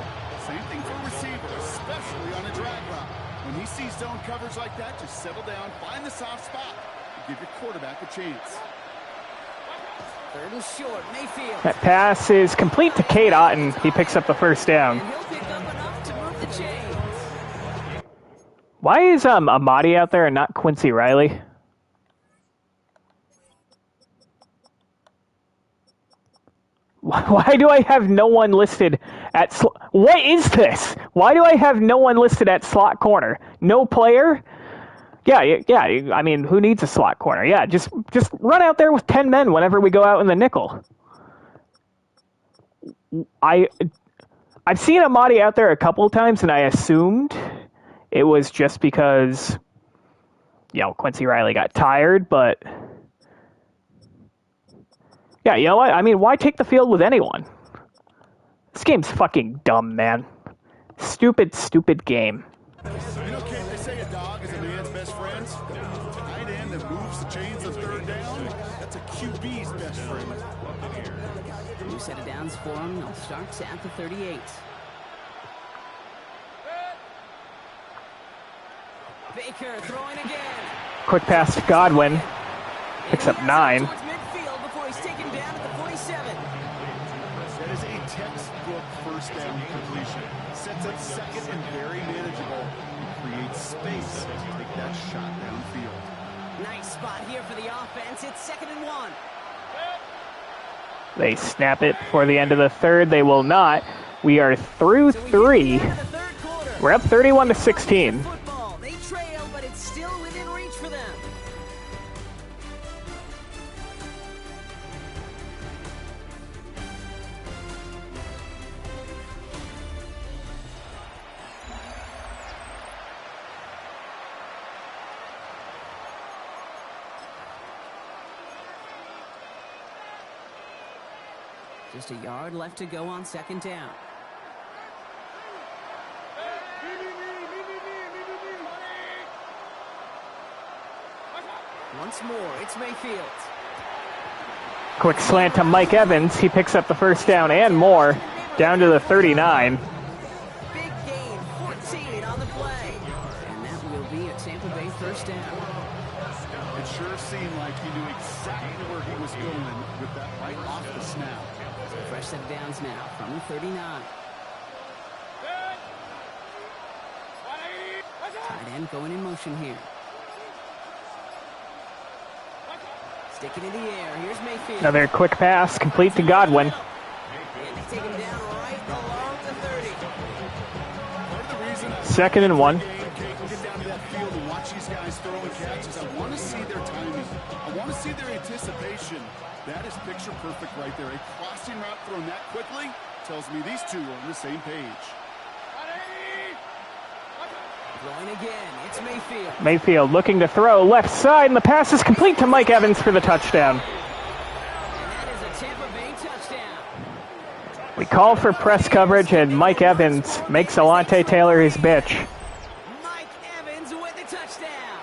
Same thing for a receiver, especially on a drag route. When he sees zone coverage like that, just settle down, find the soft spot, and give your quarterback a chance. 3rd and short, Mayfield. That pass is complete to Kate Otten. He picks up the 1st down. And he'll pick up enough to move the chains. Why is Amadi out there and not Quincy Riley? Why do I have no one listed at what is this? Why do I have no one listed at slot corner? No player? Yeah. I mean, who needs a slot corner? Yeah, just run out there with 10 men whenever we go out in the nickel. I've seen Amadi out there a couple of times, and I assumed it was just because, Quincy Riley got tired, but yeah, you know what? I mean, why take the field with anyone? This game's fucking dumb, man. Stupid game. You know, Kate, they say a dog is a man's best friend. Tight end that moves the chains of 3rd down, that's a QB's best friend. New set of downs for him. They'll start at the 38. Baker throwing again. Quick pass to Godwin. Picks up 9. Towards midfield before he's taken down at the 47. That is a textbook 1st down completion. Sets up 2nd and very manageable. And creates space to take that shot downfield. Nice spot here for the offense. It's 2nd and 1. They snap it before the end of the 3rd. They will not. We are through 3. We're up 31-16. Football. They trail, but it's still within reach for them. Just a yard left to go on 2nd down. Once more, it's Mayfield. Quick slant to Mike Evans. He picks up the 1st down and more. Down to the 39. Big gain, 14 on the play. And that will be a Tampa Bay 1st down. It sure seemed like he knew exactly where he was going with that right off the snap. Fresh set of downs now from the 39. Tight end going in motion here. Stick it in the air. Here's Mayfield. Another quick pass, complete to Godwin. And they take him down right along the 30. 2nd and 1. Get down to that field and watch these guys throw and catches. I want to see their timing. I want want to see their anticipation. That is picture perfect right there. A crossing route thrown that quickly tells me these two are on the same page. Throwing again, it's Mayfield. Mayfield looking to throw left side, and the pass is complete to Mike Evans for the touchdown. And that is a Tampa Bay touchdown. We call for press coverage, and Mike Evans makes Alontae Taylor his bitch. Mike Evans with the touchdown.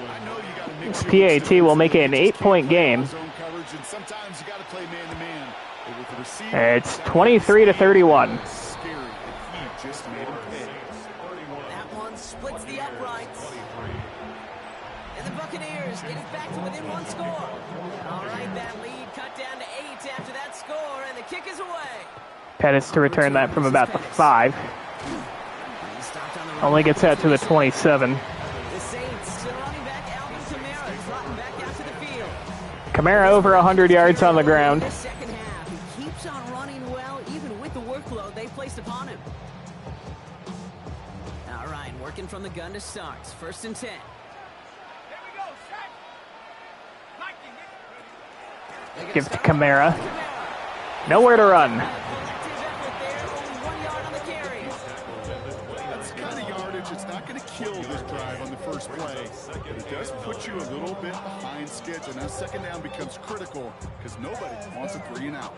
I know you got to mix PAT will make it an 8-point game. zone coverage, and sometimes you got to play man-to-man. But with the receiver, It's 23-31. scary, and he just made him pay. That one splits the uprights. And the Buccaneers get it back to within one score. All right, that lead cut down to 8 after that score, and the kick is away. Pettis to return that from about the 5. He stopped on the run. Only gets out to the 27. The Saints to the running back, Alvin Kamara, trotting back out to the field. Kamara over 100 yards on the ground. The second half, he keeps on running well, even with the workload they placed upon him. All right, working from the gun to start. 1st and 10. Give to Kamara. Nowhere to run. That's the kind of yardage. It's not going to kill this drive on the first play. But it does put you a little bit behind schedule. Now second down becomes critical because nobody wants a 3 and out.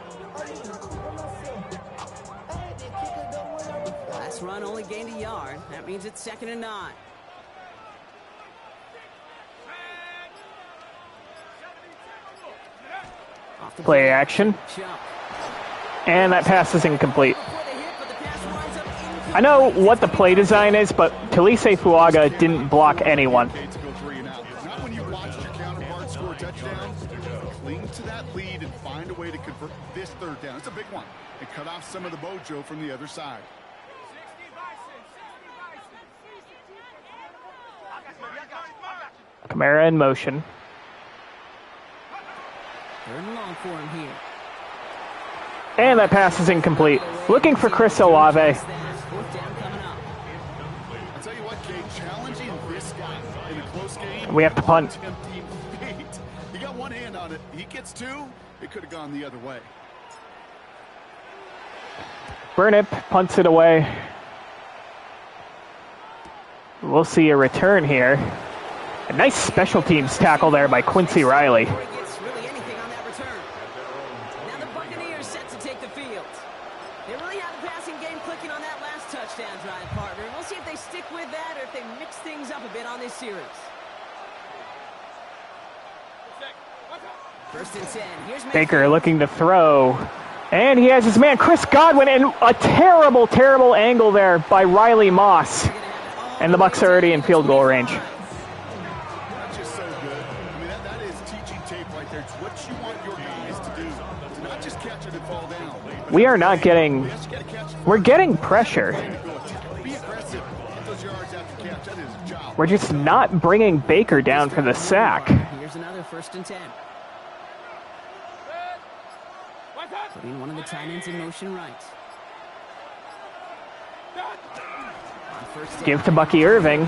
Last run only gained a yard. That means it's 2nd and 9. Off the Play action. jump. And that pass is incomplete. For the hit, but the pass winds up incomplete. I know what the play design is, but Talise Fuaga didn't block anyone. Okay to go 3 and out. Not when you watch your counterpart score a touchdown. Cling to that lead and find a way to convert this 3rd down. It's a big one. And cut off some of the mojo from the other side. Kamara in motion. 3rd and long for him here. And that pass is incomplete. Looking for Chris Olave. 4th down coming up. I'll tell you what, Kate, challenging this guy in a close game. We have to punt. Tempting fate. He got one hand on it. He gets 2. It could have gone the other way. Burnip punts it away. We'll see a return here. A nice special teams tackle there by Quincy Riley. Before he gets really anything on that return. Now the Buccaneers set to take the field. They really have the passing game clicking on that last touchdown drive, partner. We'll see if they stick with that or if they mix things up a bit on this series. 1st and 10. Here's Baker looking to throw. And he has his man Chris Godwin, and a terrible, terrible angle there by Riley Moss. And the Bucs are already in field goal range. That's just so good. I mean, that is teaching tape right there. It's what you want your guys to do. To not just catch it and fall down. We are not getting, we're getting pressure. Be aggressive. Get those yards after catch. That is a job. We're just not bringing Baker down for the sack. Here's another 1st and 10. Putting one of the tight ends in motion right. On 1st down. Give to Bucky Irving.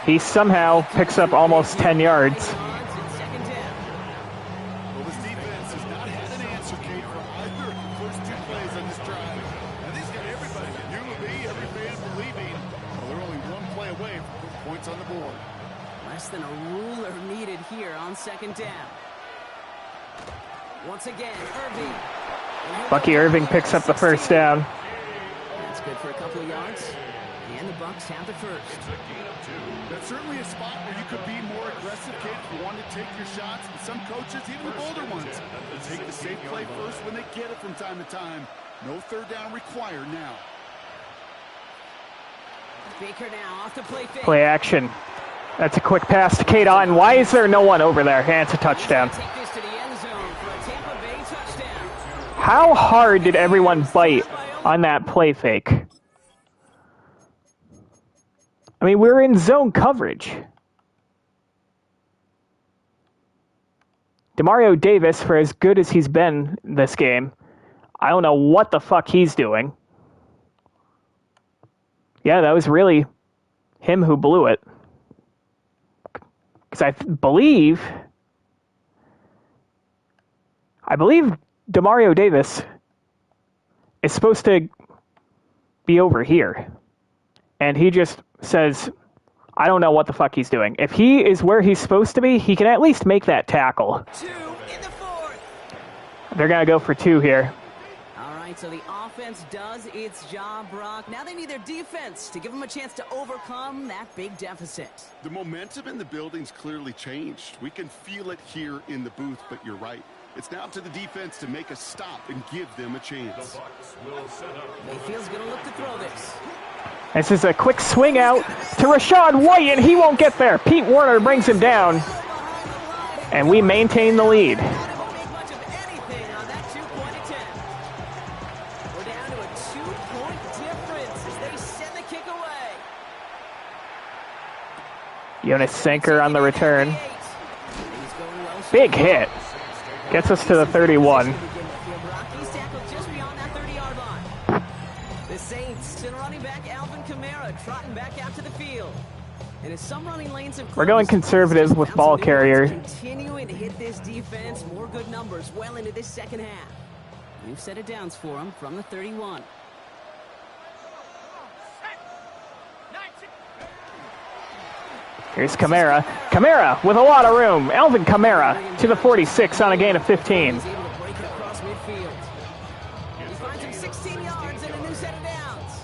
He somehow picks up almost 10 yards. It's 2nd down. Well, this defense has not had an answer, Kate, for either of the first 2 plays on this drive. Now, these got everybody, you and me, every fan believing. Well, they're only 1 play away from putting points on the board. Less than a ruler needed here on 2nd down. Once again, Irving. Bucky Irving picks up the 1st down. That's good for a couple of yards. And the Bucs have the 1st. That's certainly a spot where you could be more aggressive, Kate, if you want to take your shots. And some coaches, even the bolder ones, will take the safe play first when they get it from time to time. No 3rd down required now. Baker now off the play fake. Play action. That's a quick pass to Kate Otten. Why is there no one over there? And it's a touchdown. Take this to the end zone for a Tampa Bay touchdown. How hard did everyone bite on that play fake? I mean, we're in zone coverage. Demario Davis, for as good as he's been this game, I don't know what the fuck he's doing. Yeah, that was really him who blew it. Because I believe Demario Davis is supposed to be over here. And he just says, I don't know what the fuck he's doing. If he is where he's supposed to be, he can at least make that tackle. 2 in the 4th. They're going to go for 2 here. All right, so the offense does its job, Brock. Now they need their defense to give them a chance to overcome that big deficit. The momentum in the building's clearly changed. We can feel it here in the booth, but you're right. It's now up to the defense to make a stop and give them a chance. The Bucs will set up. Mayfield's going to look to throw this. This is a quick swing out to Rachaad White, and he won't get there. Pete Werner brings him down, and we maintain the lead. Not able to make much of anything on that 2-point attempt. We're down to a 2-point difference as they send the kick away. Jonas Sanker on the return. He's going well. Big hit. Gets us to the 31. He's tackled just beyond that 30-yard line. The Saints and running back Alvin Kamara trotting back out to the field. And as some running lanes have We're going closed, conservative with ball carrier. continuing to hit this defense. More good numbers well into this second half. We've set it downs for them from the 31. Here's Kamara. Kamara with a lot of room. Alvin Kamara to the 46 on a gain of 15. He's able to break it across midfield. He finds him 16 yards and a new set of downs.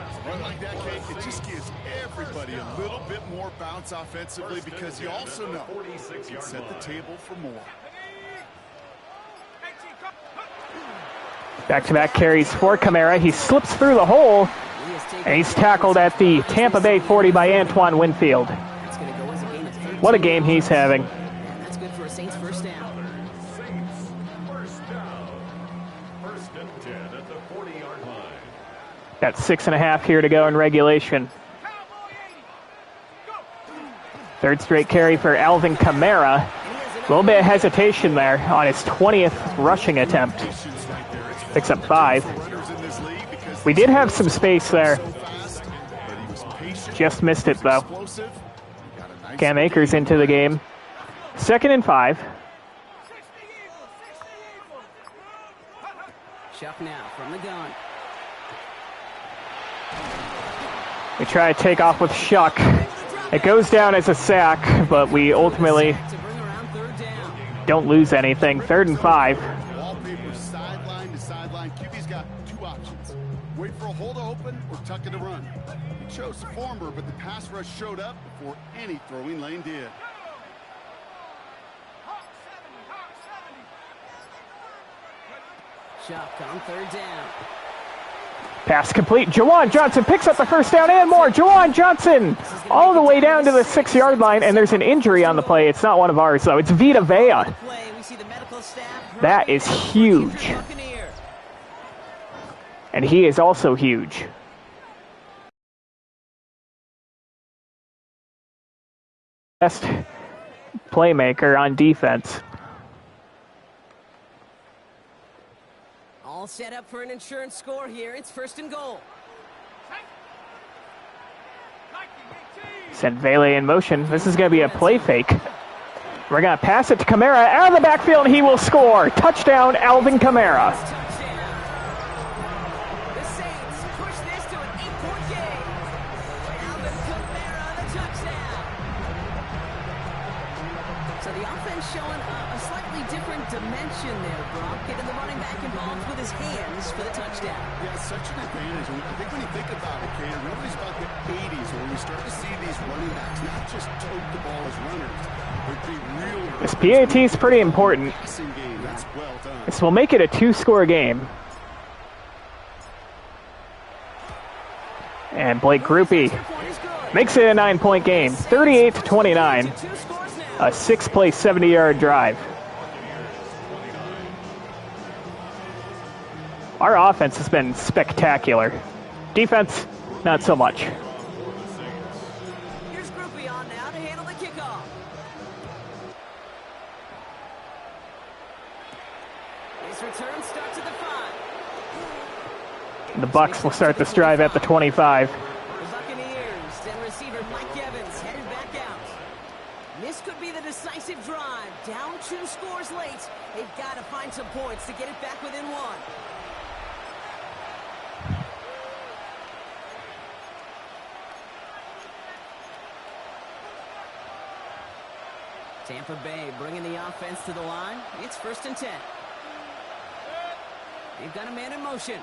A run like that, Kate, it just gives everybody a little bit more bounce offensively because you also know you can set the table for more. Back-to-back carries for Kamara. He slips through the hole, and he's tackled at the Tampa Bay 40 by Antoine Winfield. That's going to go as a gain of 13. What a game he's having. And that's good for a Saints first down. Saints first down. 1st and 10 at the 40-yard line. Got 6.5 here to go in regulation. Third straight carry for Alvin Kamara. A little bit of hesitation there on his 20th rushing attempt. Picks up 5. We did have some space there. Just missed it, though. Cam Akers into the game. 2nd and 5. Chuck now from the gun. We try to take off with Shuck. It goes down as a sack, but we ultimately To bring around 3rd down. don't lose anything. 3rd and 5. Wallpaper sideline to sideline. QB's got 2 options. Wait for a hole to open or tuck it to run. He chose the former, but the pass rush showed up before any throwing lane did. Chuck on 3rd down. Pass complete. Jawan Johnson picks up the first down and more. Jawan Johnson all the way down to the 6-yard line, and there's an injury on the play. It's not one of ours, though. It's Vita Vea. Play. We see the medical staff. That is huge. Buccaneer. And he is also huge. Best playmaker on defense. All set up for an insurance score here. It's 1st and goal. Sent Vele in motion. This is going to be a play fake. We're going to pass it to Kamara out of the backfield, and he will score. Touchdown, Alvin Kamara. Touchdown. The Saints push this to an 8-point game. Alvin Kamara, the touchdown. So the offense showing a slightly different dimension there, Brock. Getting the running back involved with his hands for the touchdown. Yeah, it's such an advantage. I think when you think about it, Kate, it really is about the 80s when we start to see these running backs not just tote the ball as runners, but be real. This PAT is pretty important. Passing game. That's well done. This will make it a 2-score game. And Blake Grupe makes it a 9-point game. 38-29. Two scores now. A 6-play, 70-yard drive. Our offense has been spectacular. Defense, not so much. Here's Grupe on now to handle the kickoff. This return starts at the 5. The Bucs will start this drive at the 25. The Buccaneers and receiver Mike Evans headed back out. This could decisive drive. Down 2 scores late. They've got to find some points to get it back within 1. Tampa Bay bringing the offense to the line. It's 1st and 10. They've got a man in motion.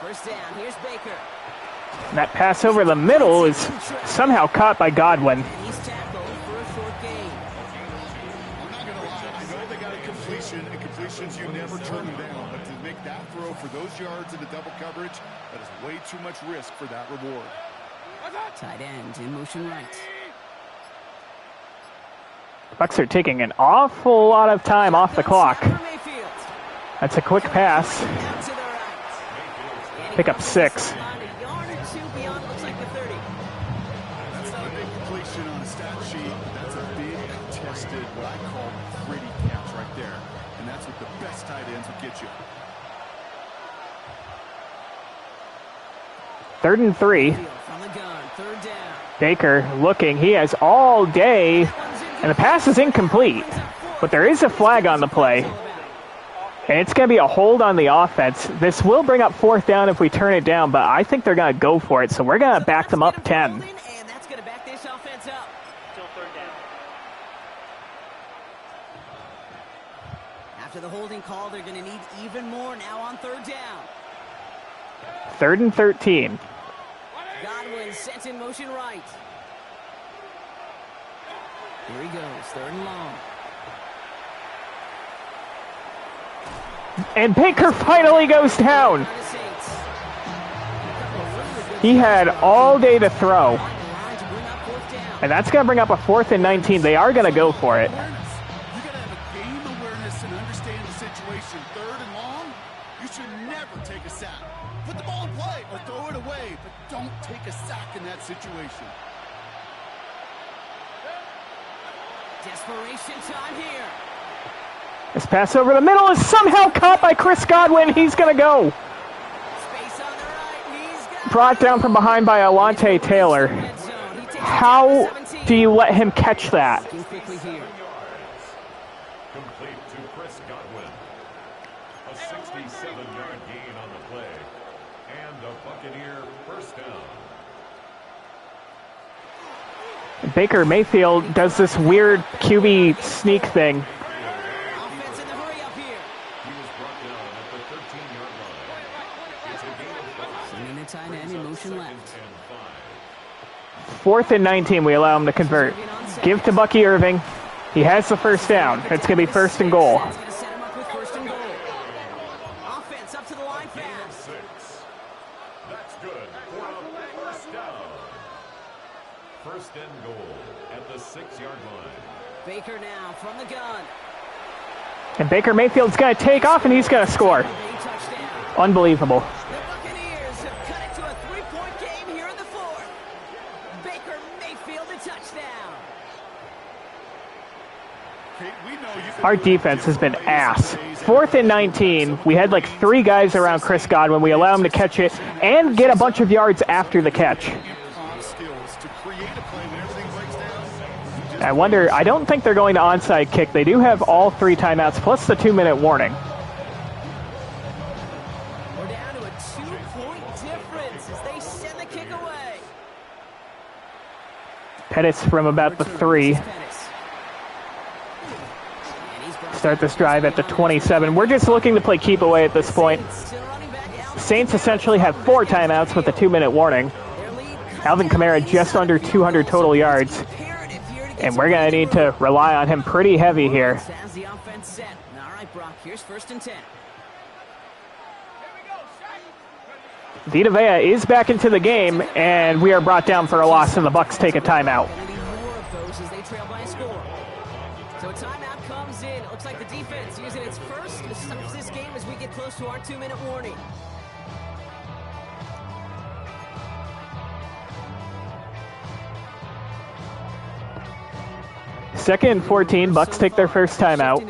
First down, here's Baker. That pass over the middle is somehow caught by Godwin. He's tackled for a short gain. I'm not going to lie. I know they got a completion, and completions, you never turn them down. But to make that throw for those yards into double coverage, that is way too much risk for that reward. Tight end in motion right. Bucs are taking an awful lot of time off the clock. That's a quick pass. Pick up 6. A yard or 2 beyond, looks like the 30. That's not a big completion on a stat sheet. That's a big, contested, what I call gritty catch right there. And that's what the best tight ends will get you. 3rd and 3. From the gun, 3rd down. Baker looking. He has all day. And the pass is incomplete. But there is a flag on the play. And it's going to be a hold on the offense. This will bring up 4th down if we turn it down, but I think they're going to go for it. So we're going to back them up 10. And that's going to back this offense up. Still 3rd down. After the holding call, they're going to need even more now on 3rd down. 3rd and 13. Godwin sent in motion right. Here he goes, 3rd and long. And Baker finally goes down. He had all day to throw. And that's going to bring up a 4th and 19. They are going to go for it. You got to have a game awareness and understand the situation. 3rd and long, you should never take a sack. Put the ball in play or throw it away, but don't take a sack in that situation. Desperation time here. This pass over the middle is somehow caught by Chris Godwin. He's going to go. Space on the right. He's got Brought down from behind by Alante Taylor. How do you let him catch that? quickly here. Complete to Chris Godwin. A 67-yard gain on the play. And a Buccaneer 1st down. Baker Mayfield does this weird QB sneak thing. Offense in the hurry up here. He was brought down at the 13-yard line. It's a gain of 5. Sending the tight end in motion left. 4th and 19, we allow him to convert. Give to Bucky Irving. He has the 1st down. It's going to be 1st and goal. It's going to set him up with 1st and goal. Offense up to the line fast. 6. That's good for a 1st down. 1st and goal at the 6-yard line. Baker now from the gun. And Baker Mayfield's going to take off, and he's going to score. Big touchdown. Unbelievable. The Buccaneers have cut it to a 3-point game here in the 4th. Baker Mayfield a touchdown. Okay, we know you can Our defense has been ass. 4th and 19. We had like 3 guys around Chris Godwin. We allow him to catch it and get a bunch of yards after the catch. skills to create a play when everything breaks down. I wonder, I don't think they're going to onside kick. They do have all 3 timeouts plus the 2-minute warning. We're down to a 2-point difference as they send the kick away. Pettis from about the 3. Start this drive at the 27. We're just looking to play keep away at this point. Saints essentially have 4 timeouts with a 2-minute warning. Alvin Kamara just under 200 total yards. And we're going to need to rely on him pretty heavy here. As the offense set. All right, Brock, here's 1st and 10. Vita Vea is back into the game, and we are brought down for a loss, and the Bucs take a timeout. They need more of those as they trail by a score. So a timeout comes in. It looks like the defense using its first to stop this game as we get close to our 2-minute warning. Second and 14, Bucs take their first timeout.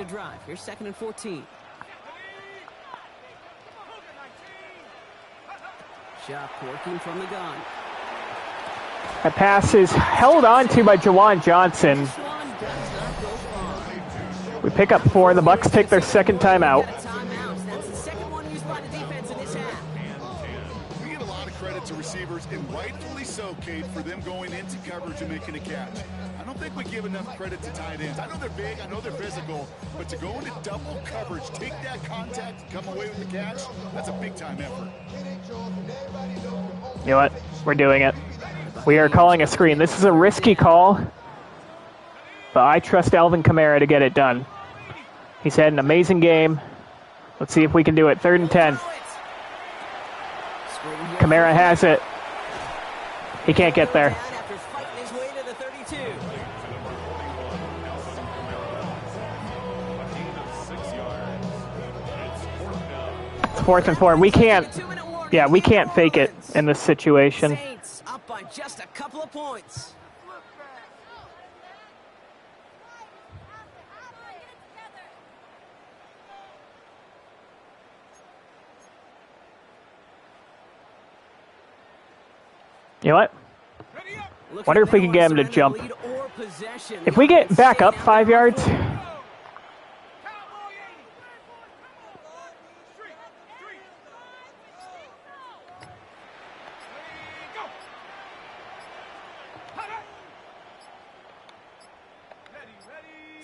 Here's 2nd and 14. Shot working from the gun. That pass is held on to by Jawan Johnson. We pick up 4. The Bucs take their second timeout. That's the second one used by the defense in this half. We give a lot of credit to receivers, and rightfully so, Kate, for them going into coverage and making a catch. I don't think we give enough credit to tight ends. I know they're big, I know they're physical, but to go into double coverage, take that contact, and come away with the catch, that's a big-time effort. You know what? We're doing it. We are calling a screen. This is a risky call, but I trust Alvin Kamara to get it done. He's had an amazing game. Let's see if we can do it. 3rd and 10. Kamara has it. He can't get there. After fighting his way to the 32. It's 4th and 4. We can't. Yeah, we can't fake it in this situation. Saints up by just a couple of points. You know what? Wonder if we can get him to jump. If we get back up 5 yards,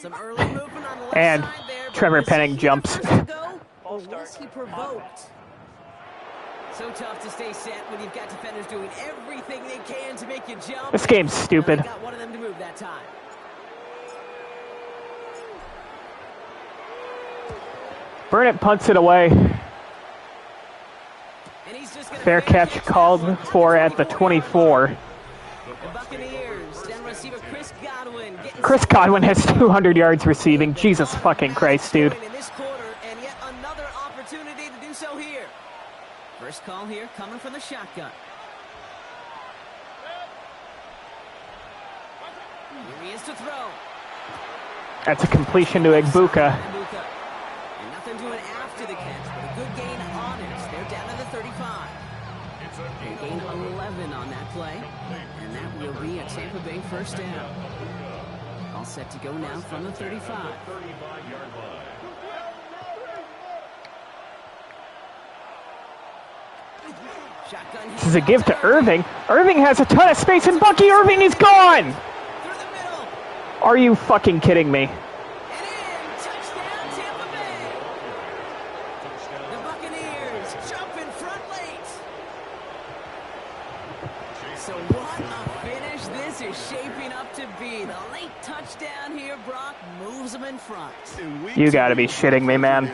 Some early movement on the left and side there, but Trevor was Penning he the jumps. first to go, or was he provoked? So tough to stay set when you've got defenders doing everything they can to make you jump. This game's stupid. They got one of them to move that time. Burnett punts it away. And he's just gonna Fair catch called for at the 24. The Buccaneers, then receiver Chris Godwin. Chris Godwin has 200 yards receiving. Jesus fucking Christ, dude. In this quarter, and yet another opportunity to do so here. First call here coming from the shotgun. Here he is to throw. That's a completion to Igbuka. And nothing doing after the catch, but a good gain on it. They're down to the 35. They gain 11 on that play, and that will be a Tampa Bay first down. All set to go now from the 35. Shotgun. This is a give to Irving. Irving has a ton of space, and Bucky Irving is gone! Through the middle. Are you fucking kidding me? And in. Touchdown, Tampa Bay. The Buccaneers jump in front late. So what a finish this is shaping up to be. The late touchdown here, Brock, moves them in front. You gotta be shitting me, man.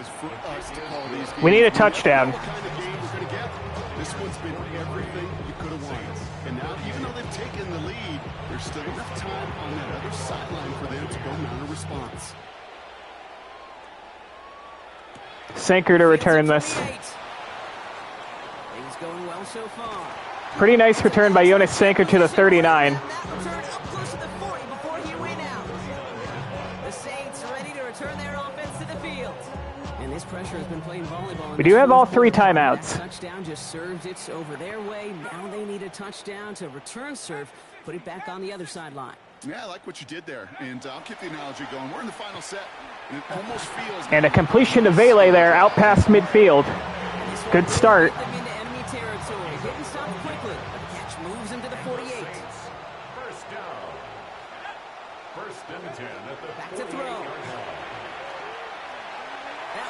We need a touchdown. This one's been everything you could have wanted. And now, even though they've taken the lead, there's still enough time on that other sideline for them to go mount a response. Sanker to return this. Things going well so far. Pretty nice return by Jonas Sanker to the 39. That return up close to the 40 before he went out. The Saints ready to return their offense to the field. And this pressure has been playing volleyball. We do have all 3 timeouts. That touchdown just served it over their way. Now they need a touchdown to return serve, put it back on the other sideline. Yeah, I like what you did there. And I'll keep the analogy going. We're in the final set. And it almost feels... And a completion to Vele there, out past midfield. Good start. Them into enemy territory. Didn't stop quickly, but the catch moves him to the 48. First down. First and 10 at the Back to throw.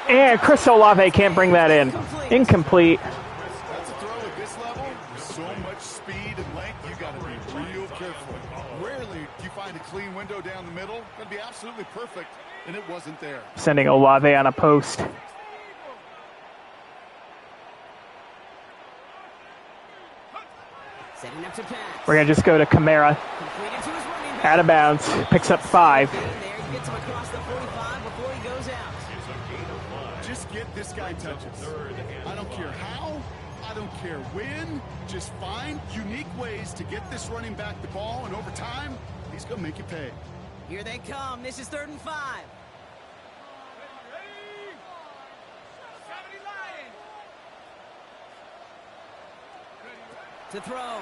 And Chris Olave can't bring that in. Incomplete. That's a throw at this level. With so much speed and length, you got to be real careful. Rarely do you find a clean window down the middle. That'd be absolutely perfect, and it wasn't there. Sending Olave on a post. Setting up to pass. We're going to just go to Kamara. Completed to his running back. Out of bounds. Picks up 5. There, he gets him across the 45 before he goes out. Just get this guy touches. I don't care how. I don't care when. Just find unique ways to get this running back the ball, and over time, he's going to make you pay. Here they come. This is 3rd and 5. To throw.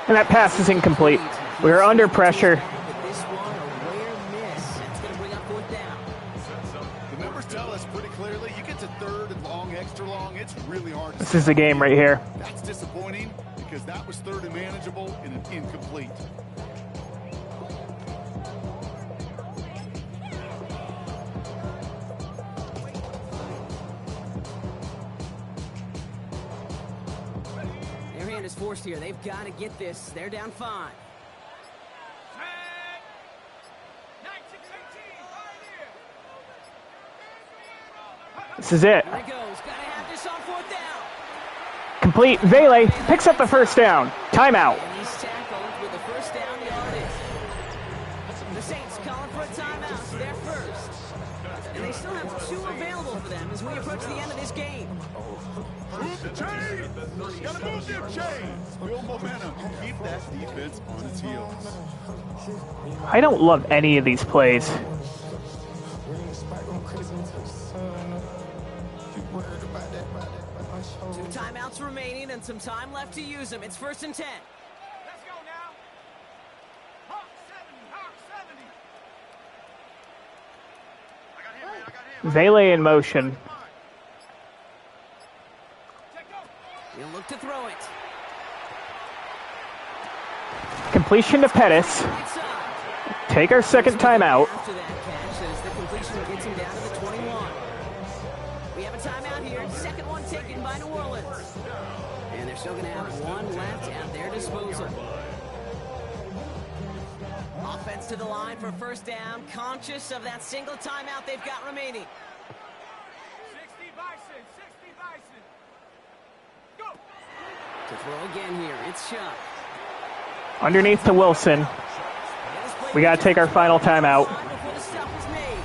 And that pass is incomplete. We are under pressure. This one, a rare miss. That's going to bring up fourth down. The numbers tell us pretty clearly, you get to third and long, extra long, it's really hard. This is the game right here. That's disappointing because that was third and manageable and an incomplete. Their hand is forced here. They've got to get this. They're down 5. This is it. There he goes. Got to have this on fourth down. Complete. Vele picks up the first down. Timeout. And he's tackled with the first down yardage. The Saints calling for a timeout. They're first. And they still have 2 available for them as we approach the end of this game. Move the chains! Gotta move them chains! Build momentum and keep that defense on its heels. I don't love any of these plays. 2 timeouts remaining and some time left to use them. It's 1st and 10. Let's go now. Hawk 70. Vele in motion. He'll look to throw it. Completion to Pettis. Right side. Take our second timeout. After that catch, as the completion gets him down to the 21. We have a timeout here. Second one taken by New Orleans. And they're still going to have 1 left at their disposal. Offense to the line for first down. Conscious of that single timeout they've got remaining. 60 Bison. 60 Bison. Go. To throw again here. It's Chubb. Underneath to Wilson. We got to take our final timeout. Before the stop was made.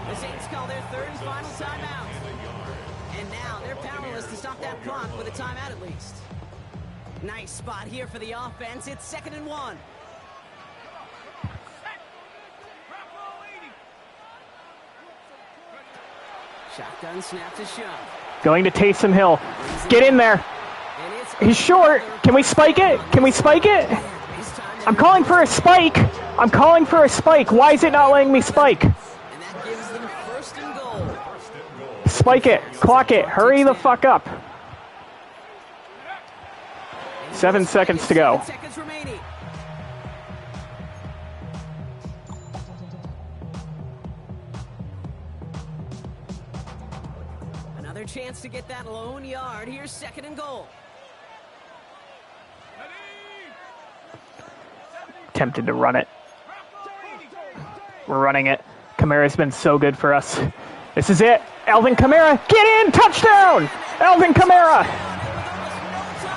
The Saints call their 3rd and final timeout. And now they're powerless to stop that clock with a timeout at least. Nice spot here for the offense. It's 2nd and 1. Shotgun snap to Chubb. Going to Taysom Hill. Get in there. And it's He's short. Can we spike it? Can we spike it? this time I'm calling for a spike. I'm calling for a spike. Why is it not letting me spike? and that gives them 1st and goal. Spike it. Clock it. Hurry the fuck up. 7 seconds to go. 7 seconds remaining. Another chance to get that lone yard. Here's 2nd and goal. Tempted to run it. We're running it. Kamara's been so good for us. This is it. Alvin Kamara, get in! Touchdown! Alvin Kamara!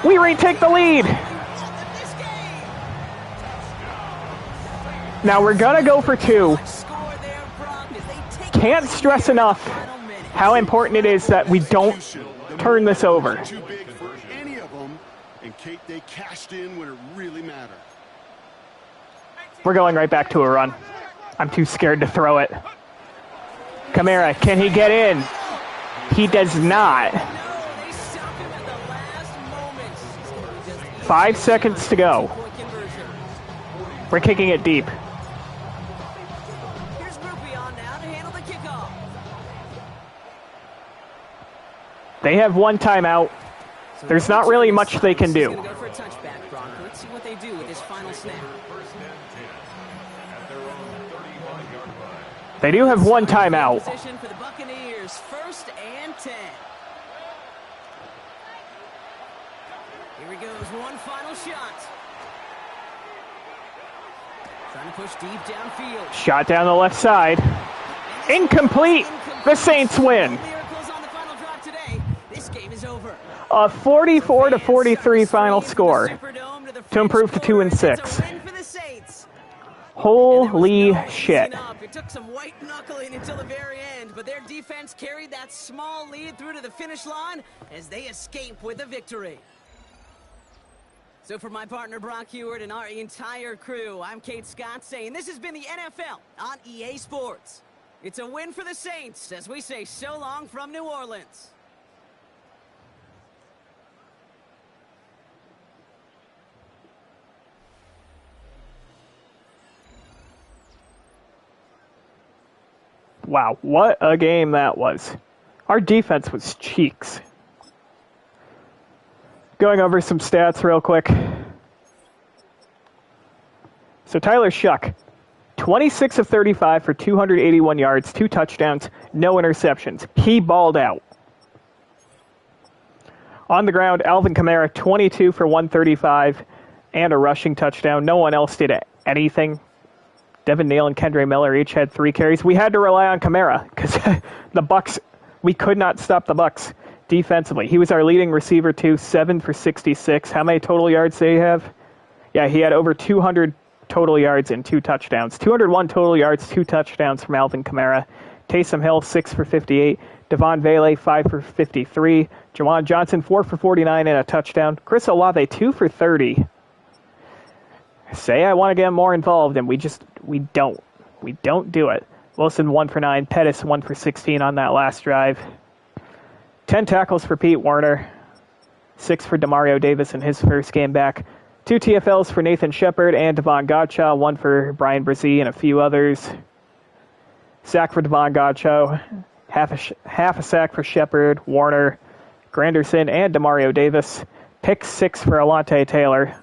We retake the lead. Now we're gonna go for 2. Score there, Brock, as they take Can't stress enough how important it is that we don't turn this over. Too big for any of them, and Kate, they cashed in when it really mattered. We're going right back to a run. I'm too scared to throw it. Kamara, can he get in? He does not. They stop him at the last moment. Just 5 seconds to go. point conversion. We're kicking it deep. Here's Groupie on now to handle the kickoff. They have 1 timeout. There's not really much they can do. He's gonna go for a touchback, Brock. Let's see what they do with this final snap. They do have 1 timeout. Position for the Buccaneers, 1st and 10. Here he goes, one final shot. Trying to push deep downfield. Shot down the left side. Incomplete. The Saints win. Miracles on the final drive today. This game is over. A 44-43 final score Superdome the to improve to 2 and It's 6. a win for the Saints. Holy And there was no shit. easing up. It took some white knuckling until the very end, but their defense carried that small lead through to the finish line as they escape with a victory. So for my partner Brock Heward and our entire crew, I'm Kate Scott saying this has been the NFL on EA Sports. It's a win for the Saints as we say so long from New Orleans. Wow, what a game that was. Our defense was cheeks. Going over some stats real quick. So Tyler Shuck, 26 of 35 for 281 yards, 2 touchdowns, no interceptions. He balled out. On the ground, Alvin Kamara, 22 for 135 and a rushing touchdown. No one else did anything. Devin Neal and Kendre Miller each had 3 carries. We had to rely on Kamara because the Bucs, we could not stop the Bucs defensively. He was our leading receiver too, 7 for 66. How many total yards did he have? Yeah, he had over 200 total yards and 2 touchdowns. 201 total yards, 2 touchdowns from Alvin Kamara. Taysom Hill, 6 for 58. Devon Vele, 5 for 53. Jawan Johnson, 4 for 49 and a touchdown. Chris Olave, 2 for 30. Say I want to get more involved, and we don't. We don't do it. Wilson, 1 for 9. Pettis, 1 for 16 on that last drive. 10 tackles for Pete Werner. 6 for Demario Davis in his first game back. 2 TFLs for Nathan Shepard and Devon Godchaux. 1 for Brian Brzee and a few others. Sack for Devon Godchaux. Half a sack for Shepard, Warner, Granderson, and Demario Davis. Pick 6 for Alontae Taylor.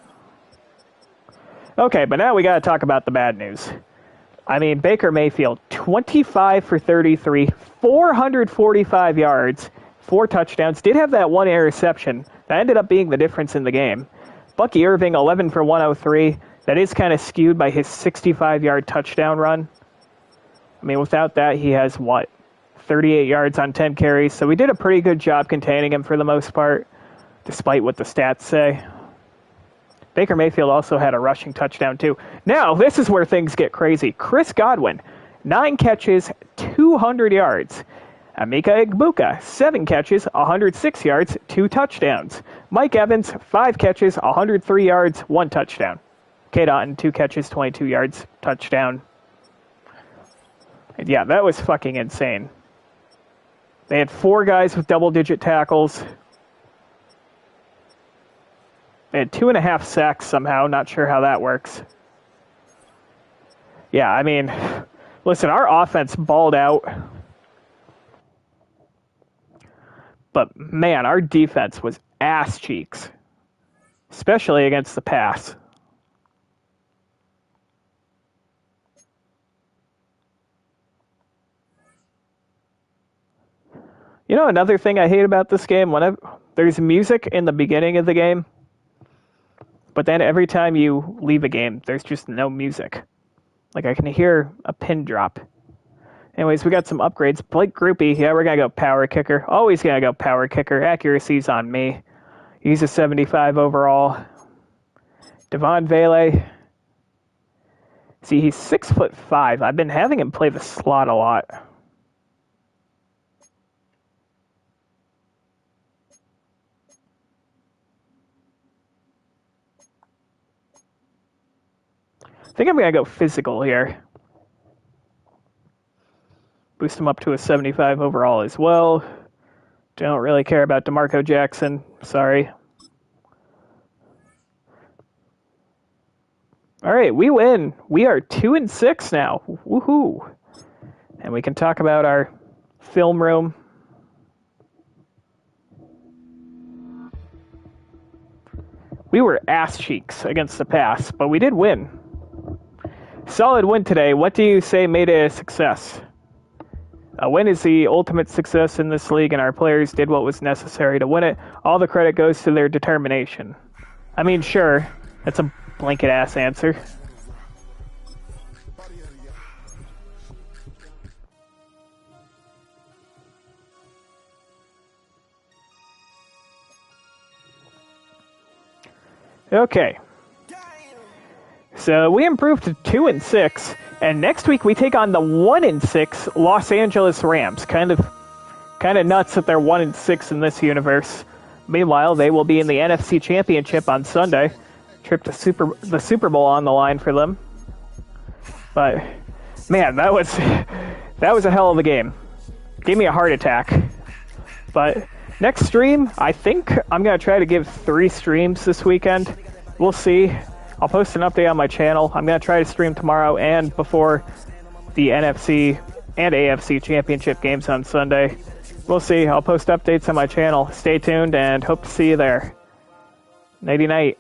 Okay, but now we got to talk about the bad news. I mean, Baker Mayfield, 25 for 33, 445 yards, 4 touchdowns. Did have that 1 interception. That ended up being the difference in the game. Bucky Irving, 11 for 103. That is kind of skewed by his 65-yard touchdown run. I mean, without that, he has, 38 yards on 10 carries. So we did a pretty good job containing him for the most part, despite what the stats say. Baker Mayfield also had a rushing touchdown, too. Now, this is where things get crazy. Chris Godwin, 9 catches, 200 yards. Emeka Egbuka, 7 catches, 106 yards, 2 touchdowns. Mike Evans, 5 catches, 103 yards, 1 touchdown. Cade Otton, 2 catches, 22 yards, touchdown. And yeah, that was fucking insane. They had 4 guys with double-digit tackles. They had 2.5 sacks somehow. Not sure how that works. Yeah, I mean, listen, our offense balled out. But, man, our defense was ass cheeks. Especially against the pass. You know, another thing I hate about this game, there's music in the beginning of the game, but then every time you leave a game, there's just no music. Like, I can hear a pin drop. Anyways, we got some upgrades. Blake Groupie, yeah, we're going to go power kicker. Always going to go power kicker. Accuracy's on me. He's a 75 overall. Devon Vele. See, he's 6'5". I've been having him play the slot a lot. I think I'm going to go physical here. Boost him up to a 75 overall as well. Don't really care about DeMarco Jackson. Sorry. All right, we win. We are 2-6 now. Woohoo. And we can talk about our film room. We were ass cheeks against the pass, but we did win. Solid win today. What do you say made it a success? A win is the ultimate success in this league, and our players did what was necessary to win it. All the credit goes to their determination. I mean, sure, that's a blanket-ass answer. Okay. So we improved to 2-6, and next week we take on the 1-6 Los Angeles Rams. Kind of nuts that they're 1-6 in this universe. Meanwhile, they will be in the NFC Championship on Sunday. Trip to the Super Bowl on the line for them. But man, that was a hell of a game. Gave me a heart attack. But next stream, I think I'm gonna try to give 3 streams this weekend. We'll see. I'll post an update on my channel. I'm going to try to stream tomorrow and before the NFC and AFC Championship games on Sunday. We'll see. I'll post updates on my channel. Stay tuned and hope to see you there. Nighty night.